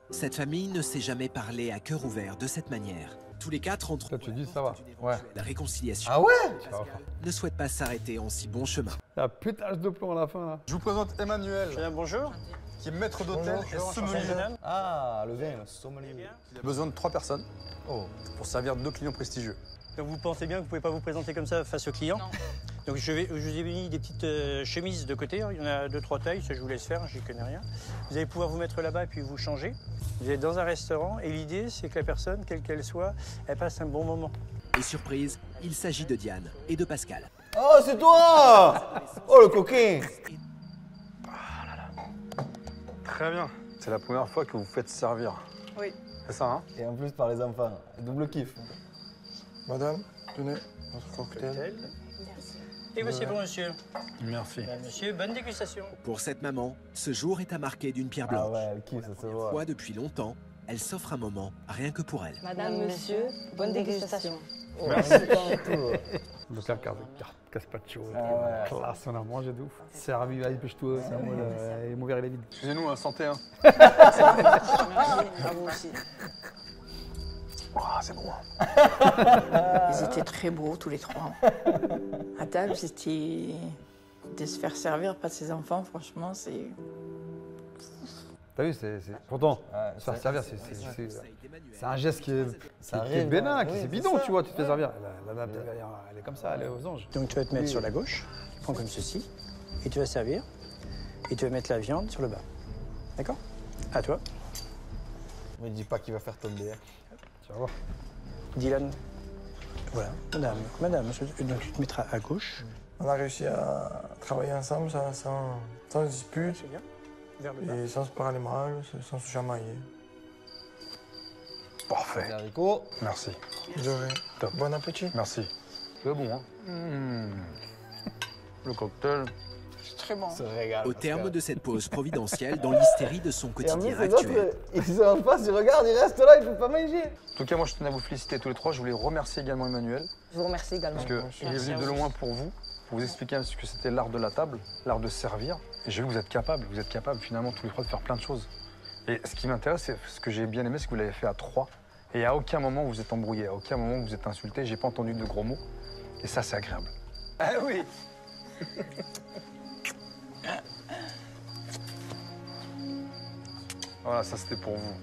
Cette famille ne s'est jamais parlé à cœur ouvert de cette manière. Tous les quatre entrent Toi, tu dis, ça va. Ouais. la réconciliation. Ah ouais? Ne souhaitent pas s'arrêter en si bon chemin. La pétage de plomb à la fin, là. Je vous présente Emmanuel, Bonjour. qui est maître d'hôtel et sommelier. Ah, le vin, le sommelier. Il a besoin de 3 personnes Oh. pour servir 2 clients prestigieux. Donc vous pensez bien que vous pouvez pas vous présenter comme ça face aux clients? Non. Donc je vous ai mis des petites chemises de côté, il y en a 2-3 tailles, ça je vous laisse faire, j'y connais rien. Vous allez pouvoir vous mettre là-bas et puis vous changer. Vous êtes dans un restaurant et l'idée c'est que la personne, quelle qu'elle soit, elle passe un bon moment. Et surprise, il s'agit de Diane et de Pascal. Oh, c'est toi! Oh, le coquin! Très bien. C'est la première fois que vous faites servir. Oui. C'est ça, hein? Et en plus par les enfants. Double kiff. Madame, tenez, votre cocktail. Et voici pour monsieur. Merci. Monsieur, bonne dégustation. Pour cette maman, ce jour est à marquer d'une pierre Ah blanche. ouais, elle kiffe, ça se voit. Fois depuis longtemps, elle s'offre un moment rien que pour elle. Madame, monsieur, bonne dégustation. Merci. Donc là, Caspacho, Ah ouais. classe, on a mangé de ouf. Servi, allez, pêche-toi, c'est moi, et mon verre il est vide. Excusez-nous, santé, hein. Merci, à vous aussi. Oh, c'est bon. Ils étaient très beaux tous les trois. À table, c'était de se faire servir par ses enfants, franchement, c'est... T'as vu, pourtant, Ouais, se faire c'est- servir, c'est un geste qui est arrive, bénin, ouais, qui oui, c'est c'est bidon, ça. tu vois, tu te fais servir. La dame, elle est comme ça, elle est aux anges. Donc tu vas te mettre sur la gauche, tu prends comme ceci, et tu vas servir, et tu vas mettre la viande sur le bas. D'accord? À toi. Me dis pas qu'il va faire tomber. Tu vas voir. Dylan. Voilà, madame, donc tu te mettras à gauche. On a réussi à travailler ensemble sans dispute C'est bien. Vers le bas. et sans se parler mal, sans se chamailler. Parfait. Haricots. Merci. De rien. Top. Bon appétit. Merci. C'est bon, hein? Le cocktail. C'est très bon. Se régale. Au terme de cette pause providentielle, dans l'hystérie de son Et en plus, quotidien les actuel, autres, ils sont en face, ils regardent, ils restent là, ils peuvent pas manger. En tout cas, moi, je tenais à vous féliciter tous les trois. Je voulais remercier également Emmanuel. Je vous remercie également. Parce qu'il est venu de loin pour vous expliquer ce que c'était l'art de la table, l'art de servir. Et j'ai vu que vous êtes capables finalement tous les trois de faire plein de choses. Et ce qui m'intéresse, c'est ce que j'ai bien aimé, c'est que vous l'avez fait à trois. Et à aucun moment vous êtes embrouillé, à aucun moment vous êtes insulté. J'ai pas entendu de gros mots. Et ça, c'est agréable. Ah oui. Voilà, ça c'était pour vous.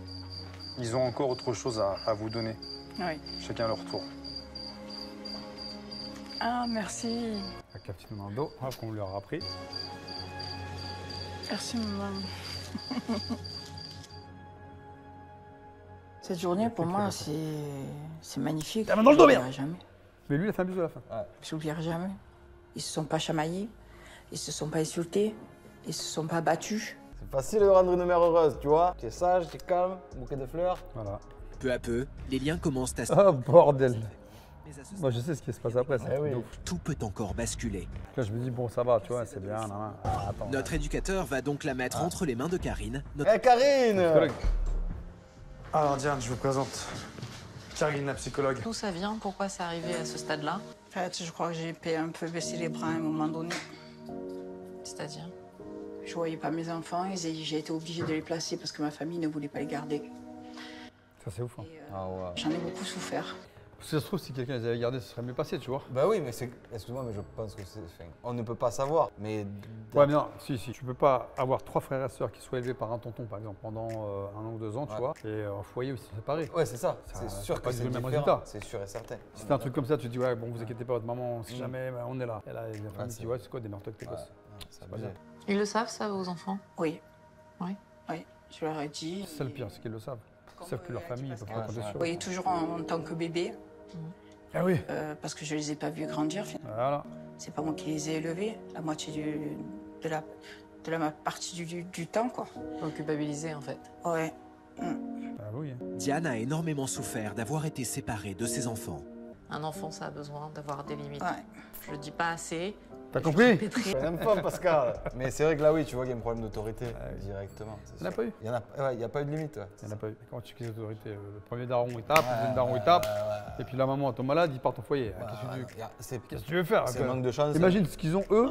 Ils ont encore autre chose à vous donner, Oui. chacun à leur tour. Ah, merci. Avec la petite main dans le dos, hop, qu'on lui aura appris. Merci, maman. Cette journée, pour moi, c'est magnifique. La main dans le dos, Je l'oublierai jamais. Mais lui, il a fait un bisou à la fin. Je l'oublierai jamais. Ils se sont pas chamaillés, ils se sont pas insultés, ils se sont pas battus. C'est facile de rendre une mère heureuse, tu vois. Tu es sage, tu es calme, bouquet de fleurs. Voilà. peu à peu, les liens commencent à se... Oh bordel. Mais à ce Moi je sais ce qui se passe après, c'est un truc de ouf. tout peut encore basculer. Là je me dis bon ça va, tu vois, c'est bien. Nan, nan. Ah, attends. Notre éducateur va donc la mettre entre les mains de Karine. notre- Eh Karine Alors Diane, je vous présente Karine, la psychologue. D'où ça vient? Pourquoi c'est arrivé à ce stade-là? En fait, je crois que j'ai un peu baissé les bras à un moment donné. C'est-à-dire? Je voyais pas mes enfants et j'ai été obligée de les placer parce que ma famille ne voulait pas les garder. Ça c'est ouf. Hein. Ah ouais. J'en ai beaucoup souffert. Si ça se trouve, si quelqu'un les avait gardés, ce serait mieux passé, tu vois. Bah oui, mais c'est. Excuse-moi, mais je pense que c'est. Enfin, on ne peut pas savoir. Mais. Ouais, mais non, si, tu peux pas avoir 3 frères et sœurs qui soient élevés par un tonton, par exemple, pendant 1 an ou 2 ans, tu Ouais. vois, et un foyer aussi séparé. Ouais, c'est ça. Ça- C'est ça sûr va que pas c'est donner le même différent. résultat. C'est sûr et certain. Si t'as un truc comme ça, tu te dis, ouais, bon, vous inquiétez pas, votre maman, si jamais, bah, on est là. Et là, il y a la famille c'est qui voit, c'est quoi, des meurtres avec tes gosses. C'est pas bien. Ils le savent, ça, vos enfants? Oui. Oui. Oui, je leur ai dit. C'est ça le pire, c'est qu'ils le savent. Ils savent que leur famille, ils peuvent pas compter sur eux. Oui, toujours en tant que bébé. Ah oui. Parce que je les ai pas vus grandir finalement. Voilà. C'est pas moi qui les ai élevés, la moitié de la partie du temps, quoi. Donc culpabilisés, en fait. Ouais. Ah oui. Diane a énormément souffert d'avoir été séparée de ses enfants. Un enfant, ça a besoin d'avoir des limites. Ouais. Je le dis pas assez. T'as compris? C'est même pas Pascal. Mais c'est vrai que là, oui, tu vois qu'il y a un problème d'autorité directement. Il n'y en a pas eu. Il n'y a pas eu de limite. Ouais. Il n'y en a pas eu. Quand tu quittes l'autorité, le premier daron il tape, le deuxième daron il tape, et puis la maman elle tombe malade, il part au foyer. Qu'est-ce que tu veux faire? C'est un manque de chance. Imagine ce qu'ils ont eux,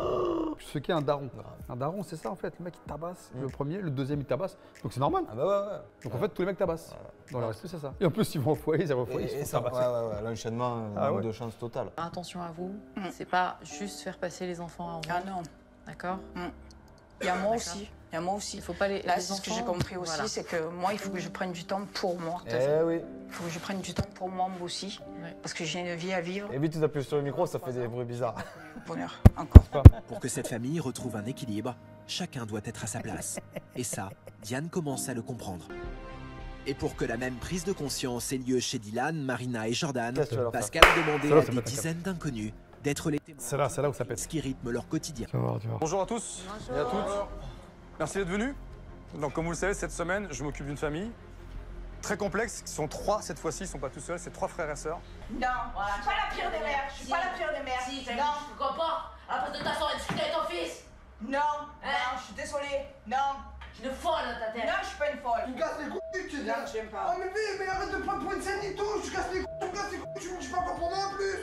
ce qu'est un daron. Un daron, c'est ça en fait. Le mec il tabasse, le premier, le deuxième il tabasse. Donc c'est normal. Ah bah ouais. Donc en fait tous les mecs tabassent. Dans leur esprit c'est ça. Et en plus ils vont au foyer, ils vont au foyer, ils Et se ça, font tabasser. ouais, l'enchaînement, Ah manque ouais. de chance totale. Attention à vous, c'est pas juste faire passer les enfants à vous. Ah non. D'accord? Il y a moi aussi. Il y a moi aussi. Il faut pas les. Là, les c'est ce que j'ai enfants, compris aussi, voilà. c'est que moi, il faut que je prenne du temps pour moi. Eh oui. Il faut que je prenne du temps pour moi aussi. Parce que j'ai une vie à vivre. Et vite, tu t'appuies sur le micro, ça fait des bruits bizarres. Bonheur, encore. Pour que cette famille retrouve un équilibre, chacun doit être à sa place. Et ça, Diane commence à le comprendre. Et pour que la même prise de conscience ait lieu chez Dylan, Marina et Jordan, Qu'est-ce que tu vas leur Pascal a demandé Ça va, à ça des pète un dizaines d'inconnus d'être les témoins. C'est là où ça pète. Ce qui rythme leur quotidien. Tu vas voir, tu vas voir. Bonjour à tous et à toutes. Merci d'être venus. Donc, comme vous le savez, cette semaine, je m'occupe d'une famille très complexe. Ils sont 3 cette fois-ci, ils ne sont pas tout seuls, c'est 3 frères et sœurs. Non, voilà, je suis pas la pire des mères. Je suis pas la pire des mères. Si, non. tu comprends? À la place de t'asseoir et discuter avec ton fils. Non, non, je suis désolée. Non. Je suis une folle dans ta tête. Non, je suis pas une folle. Tu me casses les couilles, tu dis. Non, j'aime pas. Oh, mais arrête de prendre pour une scène et tout. Je casse les couilles, tu me casses les couilles, tu me pas pour moi en plus.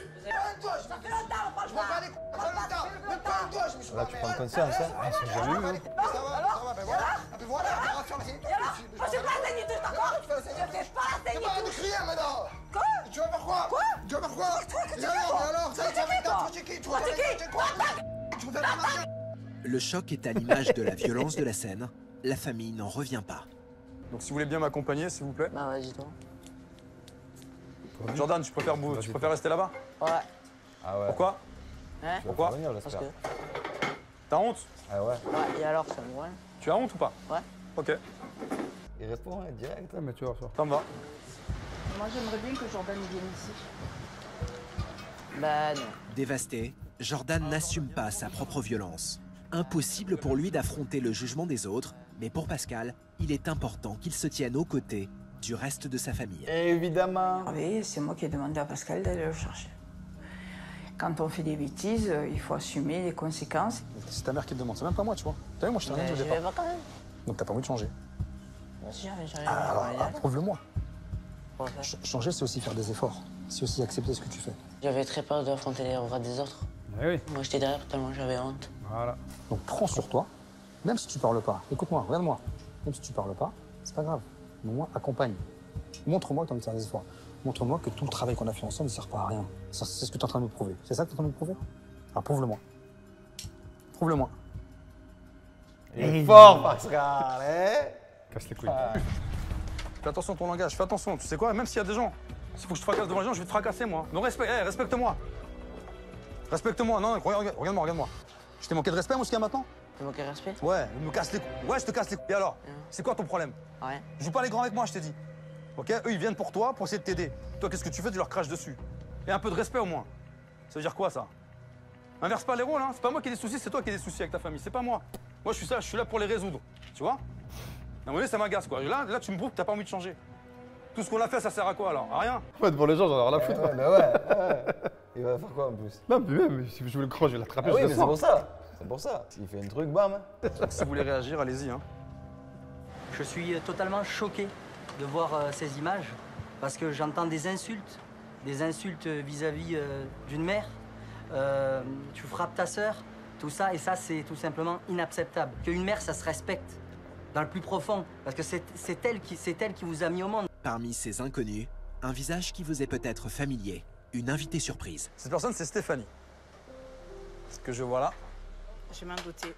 Toi, ça fait longtemps, on parle pas. Je m'en bats les couilles, ça fait longtemps. Même pas toi, je me suis Là, tu prends conscience, hein. Ah, c'est jamais eu, hein. Ça va, ben voilà. Ben voilà, opération, c'est tout. Je fais pas la saignitude, d'accord? Je fais pas la T'es pas de crier maintenant. Quoi? Tu vas faire quoi? Quoi? Tu vas faire quoi? Et alors, ça y est, tu vas mettre toi. Tu vas quoi? Tu vas faire ma gueule. Le choc est à l'image de la violence de la scène. La famille n'en revient pas. Donc, si vous voulez bien m'accompagner, s'il vous plaît. Bah, vas-y, toi. Jordan, tu préfères rester là-bas? Ouais. Ah ouais. Pourquoi? Hein? Pourquoi? Revenir, Parce j'espère. que. T'as honte? Ah ouais. Ouais, et alors, ça me branle. Tu as honte ou pas? Ouais. Ok, Il répond, hein, direct. Ouais, mais tu vas voir. ça me va. Moi, j'aimerais bien que Jordan vienne ici. Bah, non. Dévasté, Jordan n'assume pas sa propre violence. Impossible pour lui d'affronter le jugement des autres, mais pour Pascal, il est important qu'il se tienne aux côtés du reste de sa famille. Évidemment. Oui, c'est moi qui ai demandé à Pascal d'aller le chercher. Quand on fait des bêtises, il faut assumer les conséquences. C'est ta mère qui te demande, c'est même pas moi, tu vois. T'as vu, moi je t'ai rien dit au J'y départ. vais pas quand même. Donc t'as pas envie de changer. Bien sûr, j'arrive. Alors, prouve-le-moi. Pour le faire. Changer, c'est aussi faire des efforts. C'est aussi accepter ce que tu fais. J'avais très peur d'affronter les regrets des autres. Eh oui, Moi, j'étais derrière tellement j'avais honte. voilà. Donc prends sur toi, même si tu parles pas. Écoute-moi, regarde-moi. Même si tu parles pas, c'est pas grave. Mais moi, accompagne. Montre-moi que tu as envie de faire des efforts. Montre-moi que tout le travail qu'on a fait ensemble ne sert pas à rien. C'est ce que tu es en train de me prouver. C'est ça que tu es en train de me prouver? Alors prouve-le-moi. Prouve-le-moi. Il est fort, Pascal, hein. Casse les couilles. Fais attention à ton langage, fais attention. Tu sais quoi, même s'il y a des gens, s'il faut que je te fracasse devant les gens, je vais te fracasser, moi. Non, respecte-moi. Respecte-moi, non, regarde-moi, regarde-moi. Je t'ai manqué de respect, moi, jusqu'à maintenant? Tu manques de respect? Ouais, me casse les couilles. Ouais, je te casse les couilles. Et alors? C'est quoi ton problème? Ouais. Joue pas les grands avec moi, je t'ai dit. Ok? Eux, ils viennent pour toi, pour essayer de t'aider. Toi, qu'est-ce que tu fais? Tu leur craches dessus. Et un peu de respect au moins. Ça veut dire quoi, ça? Inverse pas les rôles, hein. C'est pas moi qui ai des soucis, c'est toi qui as des soucis avec ta famille. C'est pas moi. Moi, je suis là pour les résoudre. Tu vois? À un moment donné, ça m'agace, quoi. Là, tu me prouves que t'as pas envie de changer. Tout ce qu'on a fait, ça sert à quoi, alors? À rien. Ouais, devant les gens, j'en ai rien à foutre. Ouais, bah ouais. Il va faire quoi en plus? Non, mais même, si je veux le croire, je vais l'attraper. Ah oui, je mais le c'est sens. pour ça. C'est pour ça. S'il fait un truc, bam. Si vous voulez réagir, allez-y, hein. Je suis totalement choqué de voir ces images parce que j'entends des insultes vis-à-vis d'une mère. Tu frappes ta sœur, tout ça, et ça, c'est tout simplement inacceptable. Qu'une mère, ça se respecte dans le plus profond parce que c'est elle qui vous a mis au monde. Parmi ces inconnus, un visage qui vous est peut-être familier, une invitée surprise. Cette personne, c'est Stéphanie. Ce que je vois là. Je m'en doutais.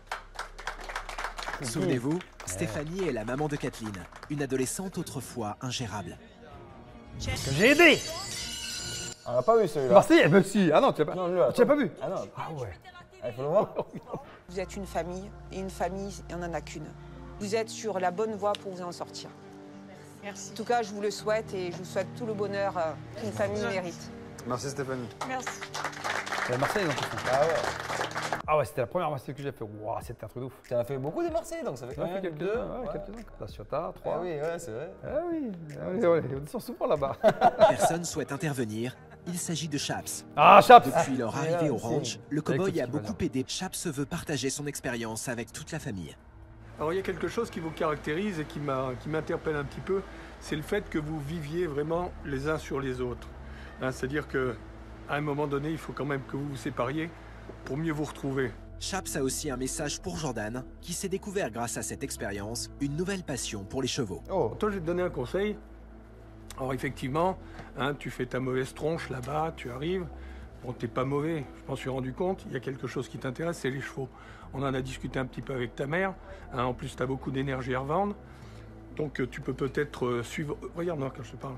Souvenez-vous, Stéphanie est la maman de Kathleen, une adolescente autrefois ingérable. Que j'ai aidé. On l'a pas vu celui-là. Marseille, mais si. Ah non, tu l'as pas. Non, lui, Tu l'as pas vu? Ah non. Ah ouais. Ah, il faut le voir. Vous êtes une famille, et une famille, il n'y en a qu'une. Vous êtes sur la bonne voie pour vous en sortir. Merci. En tout cas, je vous le souhaite et je vous souhaite tout le bonheur qu'une famille mérite. Merci Stéphanie. Merci. C'est Marseille, donc. Ah ouais. Ah ouais, c'était la première Marseille que j'ai fait. Waouh, c'était un truc de ouf. Tu en as fait beaucoup des Marseillais, donc ça fait J'en ai fait 1, quelques-uns, 2, ouais, quelques-uns. La Ciotat, 3. Ah oui, ouais, c'est vrai. Ah oui, on descend souvent là-bas. Personne souhaite intervenir. Il s'agit de Chaps. Ah, Chaps! Depuis leur arrivée au ranch, le Écoute cow-boy ce a qu'il va beaucoup aidé. Chaps veut partager son expérience avec toute la famille. Alors il y a quelque chose qui vous caractérise et qui m'interpelle un petit peu, c'est le fait que vous viviez vraiment les uns sur les autres. Hein, c'est-à-dire qu'à un moment donné, il faut quand même que vous vous sépariez pour mieux vous retrouver. Chaps a aussi un message pour Jordan, qui s'est découvert grâce à cette expérience une nouvelle passion pour les chevaux. Oh. Toi, je vais te donner un conseil. Alors effectivement, hein, tu fais ta mauvaise tronche là-bas, tu arrives, Bon, t'es pas mauvais, je m'en suis rendu compte. Il y a quelque chose qui t'intéresse, c'est les chevaux. On en a discuté un petit peu avec ta mère. Hein, en plus, tu as beaucoup d'énergie à revendre. Donc, tu peux peut-être suivre... Regarde-moi quand je te parle.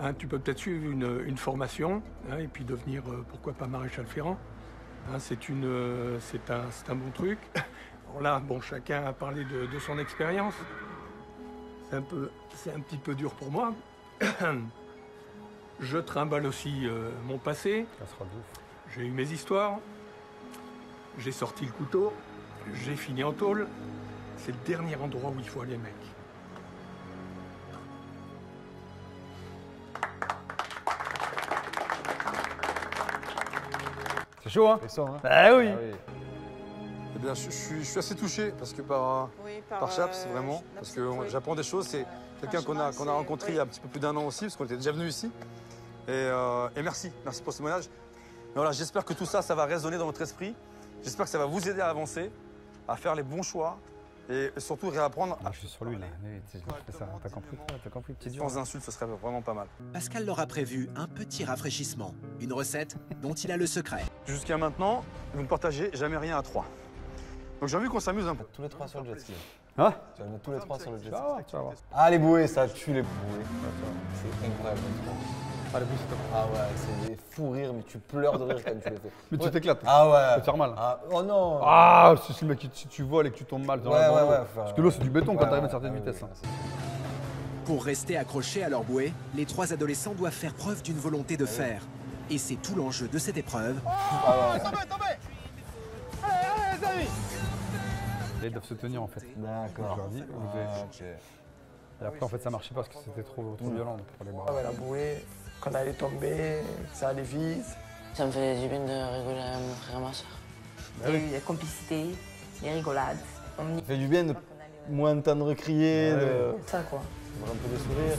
Hein, tu peux peut-être suivre une formation hein, et puis devenir, pourquoi pas, maréchal ferrant. Hein, c'est un bon truc. Alors là, bon, chacun a parlé de son expérience. C'est un petit peu dur pour moi. Je trimballe aussi mon passé. J'ai eu mes histoires. J'ai sorti le couteau. J'ai fini en tôle. C'est le dernier endroit où il faut aller, mec. C'est chaud, hein? C'est ça, hein? Ah oui. Eh bien, je suis assez touché parce que par Chaps, vraiment, parce que j'apprends des choses. C'est quelqu'un qu'on a rencontré il y a un petit peu plus d'1 an aussi, parce qu'on était déjà venu ici. Et merci pour ce témoignage. Mais voilà, j'espère que tout ça, ça va résonner dans votre esprit. J'espère que ça va vous aider à avancer, à faire les bons choix et surtout réapprendre. Ah, je suis sur lui là. T'as compris, petit dur. Sans insulte, ce serait vraiment pas mal. Pascal leur a prévu un petit rafraîchissement, une recette dont il a le secret. Jusqu'à maintenant, vous ne partagez jamais rien à 3. Donc j'ai envie qu'on s'amuse un peu. Tous les 3 sur le jet ski. Hein? Tu vas mettre tous les 3 sur le jet ski. Tu vas voir. Ah, les bouées, ça tue les bouées. C'est incroyable. Ah, les bouées, c'est top. Ah ouais, c'est des fous rires, mais tu pleures de rire quand tu les fais. Mais tu t'éclates. Ah ouais. Ça te faire mal. Ah, oh non. Ah, si tu voles et que tu tombes mal dans ouais, l'eau. ouais, Parce que l'eau, c'est du béton quand t'arrives à une certaine vitesse. Hein. Pour rester accrochés à leur bouée, les 3 adolescents doivent faire preuve d'une volonté de fer. Et c'est tout l'enjeu de cette épreuve. Tombez! Allez, les amis! Ils doivent se tenir en fait. D'accord. Je leur dis, vous devez... Et après, en fait, ça marchait pas parce que c'était trop violent pour les bras. Ouais, la bouée, quand elle allait tomber, ça allait vite. Ça me fait du bien de rigoler à mon frère et ma soeur. Il y a eu la complicité, les rigolades. Ça fait du bien de moins entendre crier, de... Ça quoi. Avoir un peu de sourire.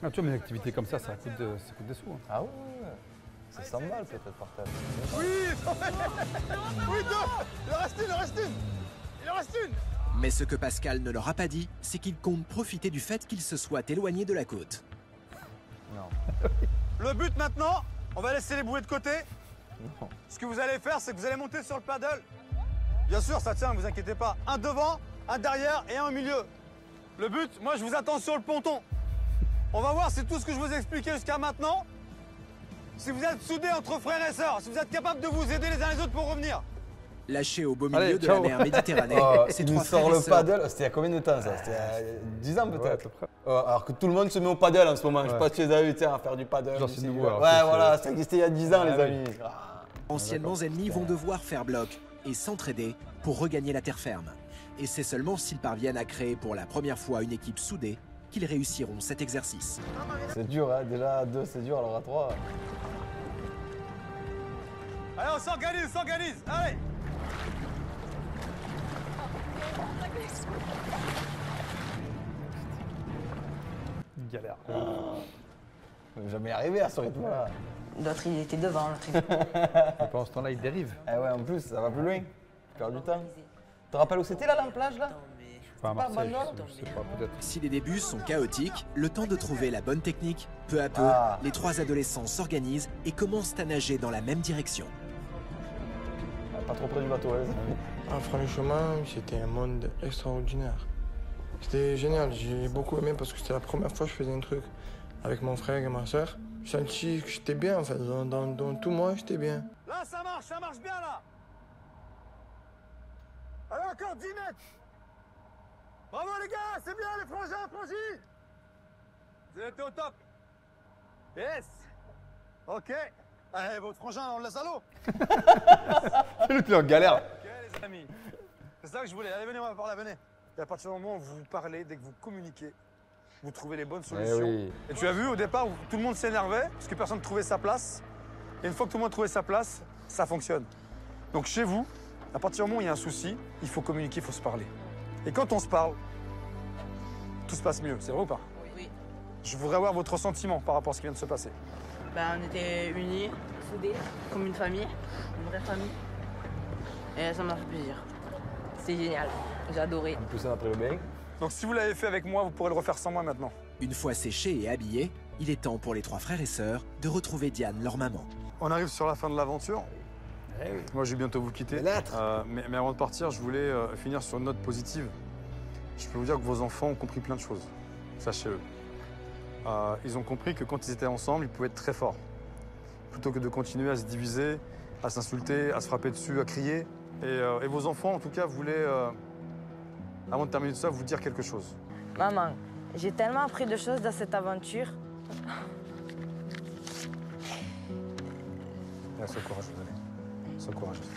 Ah, tu vois, mes activités comme ça coûte des sous. Hein. Ah ouais. C'est 100 balles peut-être par tête. Oui, oui, 2! Il en reste une! Mais ce que Pascal ne leur a pas dit, c'est qu'il compte profiter du fait qu'il se soit éloigné de la côte. Non. Le but maintenant, on va laisser les bouées de côté. Non. Ce que vous allez faire, c'est que vous allez monter sur le paddle. Bien sûr, ça tient, ne vous inquiétez pas. Un devant, un derrière et un au milieu. Le but, moi je vous attends sur le ponton. On va voir si tout ce que je vous ai expliqué jusqu'à maintenant, si vous êtes soudés entre frères et sœurs, si vous êtes capables de vous aider les uns les autres pour revenir. Lâchés au beau milieu de la mer Méditerranée, ces 3 frères sort et le sœurs. paddle, c'était il y a combien de temps ça? C'était il y a 10 ans peut-être. Alors que tout le monde se met au paddle en ce moment. Je sais pas si tu les as eu à faire du paddle. Genre, c'est ici. nouveau, alors Ouais, que voilà, ça existait il y a 10 ans les amis. Anciennement ennemis vont devoir faire bloc et s'entraider pour regagner la terre ferme. Et c'est seulement s'ils parviennent à créer pour la première fois une équipe soudée qu'ils réussiront cet exercice. C'est dur, hein, déjà à 2 c'est dur, alors à 3. Allez, on s'organise, allez. Une galère. On va jamais y arriver à ce rythme-là. L'autre il était devant, l'autre il... Et pendant ce temps-là, il dérive. Eh ouais, en plus, ça va plus loin. Tu perds du temps. Tu te rappelles où c'était là, la plage là? Pas à Marseille, je sais pas, peut-être. Si les débuts sont chaotiques, le temps de trouver la bonne technique, peu à peu, les 3 adolescents s'organisent et commencent à nager dans la même direction. Pas trop près du bateau, les amis. Ah, franchement, c'était un monde extraordinaire. C'était génial, j'ai beaucoup aimé parce que c'était la première fois que je faisais un truc avec mon frère et ma soeur. J'ai senti que j'étais bien en fait, dans tout moi j'étais bien. Là, ça marche bien là. Allez, encore 10 mètres. Bravo les gars, c'est bien les frangins, frangines. Vous avez été au top. Yes. Ok. Allez, votre frangin, on le laisse à l'eau. C'est lui qui est en galère. Ok les amis. C'est ça que je voulais. Allez, venez, on va parler, venez. Et à partir du moment où vous parlez, dès que vous communiquez, vous trouvez les bonnes solutions. Oui. Et tu as vu au départ où tout le monde s'énervait parce que personne ne trouvait sa place. Et une fois que tout le monde trouvait sa place, ça fonctionne. Donc chez vous, à partir du moment où il y a un souci, il faut communiquer, il faut se parler. Et quand on se parle, tout se passe mieux. C'est vrai ou pas? Oui. Je voudrais avoir votre ressentiment par rapport à ce qui vient de se passer. Ben, on était unis, soudés, comme une famille, une vraie famille. Et ça m'a fait plaisir. C'était génial, j'ai adoré. En plus, on a pris le bain. Donc si vous l'avez fait avec moi, vous pourrez le refaire sans moi maintenant. Une fois séchés et habillés, Il est temps pour les 3 frères et sœurs de retrouver Diane, leur maman. On arrive sur la fin de l'aventure. Moi, je vais bientôt vous quitter. Mais avant de partir, je voulais finir sur une note positive. Je peux vous dire que vos enfants ont compris plein de choses. Sachez-le. Ils ont compris que quand ils étaient ensemble, ils pouvaient être très forts. Plutôt que de continuer à se diviser, à s'insulter, à se frapper dessus, à crier. Et vos enfants, en tout cas, voulaient, avant de terminer tout ça, vous dire quelque chose. Maman, j'ai tellement appris de choses dans cette aventure. Sois courageuse, allez. Sois courageuse.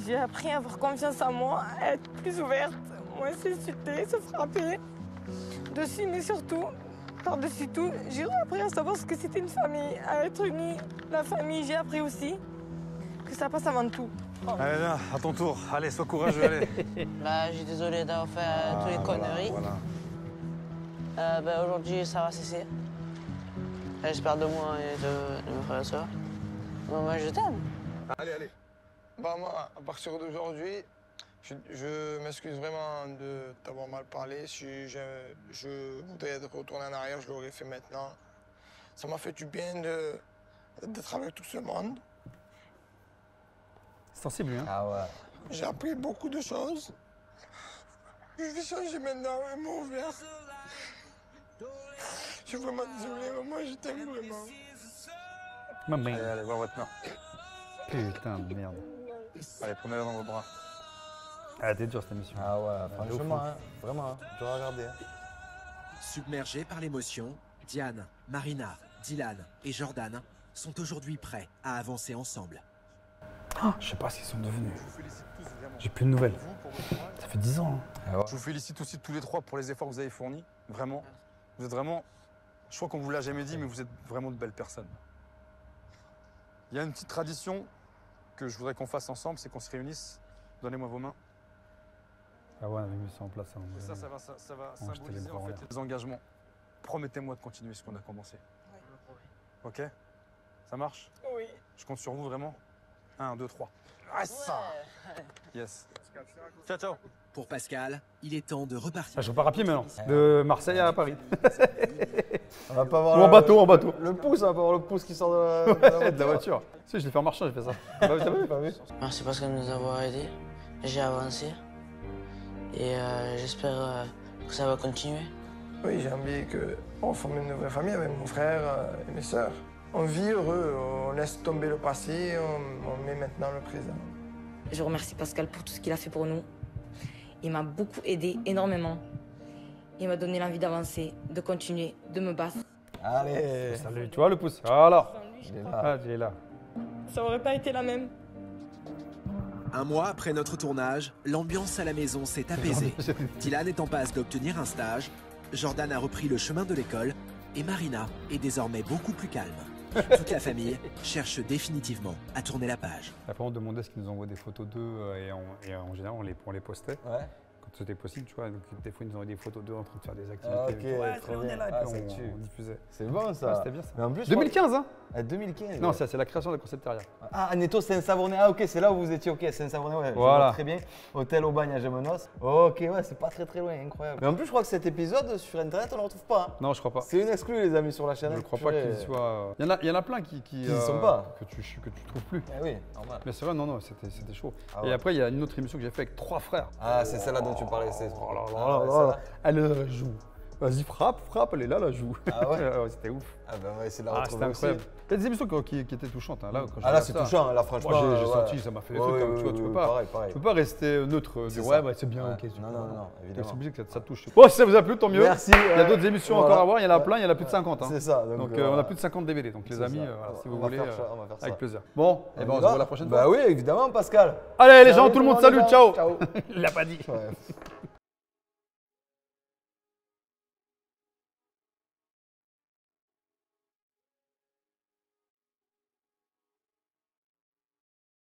J'ai appris à avoir confiance en moi, à être plus ouverte, moins s'insulter, se frapper. Dessus, mais surtout, par-dessus tout, j'ai appris à savoir ce que c'était une famille, à être unie. La famille, j'ai appris aussi que ça passe avant tout. Allez, viens, à ton tour. Allez, sois courageux, allez. Bah, je suis désolée d'avoir fait toutes les conneries. Voilà. Aujourd'hui, ça va cesser. J'espère de moi et de mes frères et sœurs. Moi, je t'aime. Allez, allez. Bah, moi, à partir d'aujourd'hui, je m'excuse vraiment de t'avoir mal parlé. Si je voudrais retourner en arrière, je l'aurais fait maintenant. Ça m'a fait du bien d'être avec tout ce monde. C'est sensible, lui, hein? Ah ouais. J'ai appris beaucoup de choses. Je vais changer maintenant, vraiment ouvert. Je suis vraiment désolé, maman, je t'aime vraiment. Maman. Allez, allez, voir votre mère. Putain de merde. Allez, prenez-la dans vos bras. Ah, t'es dur cette émission. Ah ouais, franchement, hein, vraiment, hein, je dois regarder. Hein. Submergés par l'émotion, Diane, Marina, Dylan et Jordan sont aujourd'hui prêts à avancer ensemble. Oh, je sais pas ce qu'ils sont devenus. J'ai plus de nouvelles. Ça fait 10 ans. Hein. Je vous félicite aussi tous les 3 pour les efforts que vous avez fournis. Vraiment. Vous êtes vraiment... Je crois qu'on vous l'a jamais dit, mais vous êtes vraiment de belles personnes. Il y a une petite tradition que je voudrais qu'on fasse ensemble, c'est qu'on se réunisse. Donnez-moi vos mains. Ah ouais, on avait mis ça en place. Hein, et ça va symboliser en fait les engagements. Promettez-moi de continuer ce qu'on a commencé. Oui. Ok? Ça marche? Oui. Je compte sur vous vraiment. 1, 2, 3. Ah ça! Yes. Ciao, ciao. Pour Pascal, il est temps de repartir. Ah, je repars à pied maintenant. De Marseille à Paris. On va pas voir Ou en bateau, en bateau. Le pouce, on va pas voir le pouce qui sort de la voiture. Si, je l'ai fait en marchant, j'ai fait ça. T'as vu, pas vu? Merci Pascal de nous avoir aidés. J'ai avancé. Et j'espère que ça va continuer. Oui, j'ai envie qu'on forme une nouvelle famille avec mon frère et mes sœurs. On vit heureux, on laisse tomber le passé, on met maintenant le présent. Je remercie Pascal pour tout ce qu'il a fait pour nous. Il m'a beaucoup aidé, énormément. Il m'a donné l'envie d'avancer, de continuer, de me battre. Allez. Salut, tu vois le pouce? Voilà. Il est là. Ah, il est là. Ça aurait pas été la même. Un mois après notre tournage, l'ambiance à la maison s'est apaisée. Dylan est en passe d'obtenir un stage, Jordan a repris le chemin de l'école et Marina est désormais beaucoup plus calme. Toute la famille cherche définitivement à tourner la page. Après, on demandait ce qu'ils nous envoient des photos d'eux et en général, on les postait. Ouais. Quand c'était possible, tu vois. Donc, des fois, ils nous envoyaient des photos d'eux en train de faire des activités. Ok, ouais, trop on est bien. là, Ah, et puis on diffusait. C'est bon ça. Ouais, c'était bien ça. Mais en plus, 2015, hein? 2015. Non, c'est la création de la concepteria. Ah, Netto Saint-Savonnet. Ah, ok, c'est là où vous étiez. Ok, Saint-Savonnet, ouais. Voilà. Très bien. Hôtel au bagne à Gémenos. Ok, ouais, c'est pas très loin, incroyable. Mais en plus, je crois que cet épisode sur internet, on le retrouve pas. Hein. Non, je crois pas. C'est une exclue, les amis, sur la chaîne. Je crois pas qu'il soit. Il y en a plein qui y sont pas. Que tu trouves plus. Ah oui, normal. Mais c'est vrai, non, c'était chaud. Ah et ouais. après, il y a une autre émission que j'ai fait avec 3 frères. Ah, c'est celle-là dont tu parlais. Oh là là. Elle joue. Vas-y, frappe, elle est là, la joue. Ah ouais? C'était ouf. Ah ben on va essayer de la retrouver c'était incroyable. aussi. Il y a des émissions qui étaient touchantes. Hein. Là, quand Ah là, c'est touchant, là, franchement. Moi, j'ai ouais. senti, ça m'a fait des trucs comme tu vois, tu peux pas. Pareil. Tu peux pas rester neutre, dire ouais, c'est bien, Ouais. ok. Non, évidemment. C'est obligé que ça te touche. Bon, si ça vous a plu, tant mieux. Merci. Il y a d'autres émissions Voilà. encore à voir, il y en a plein, il y en a plus de 50. Hein. C'est ça. Donc on a plus de 50 DVD. Donc les amis, si vous voulez, avec plaisir. Bon, et ben on se voit la prochaine fois. Bah oui, évidemment, Pascal. Allez les gens, tout le monde, les salut, ciao. Ciao. Il l'a pas dit. Ouais.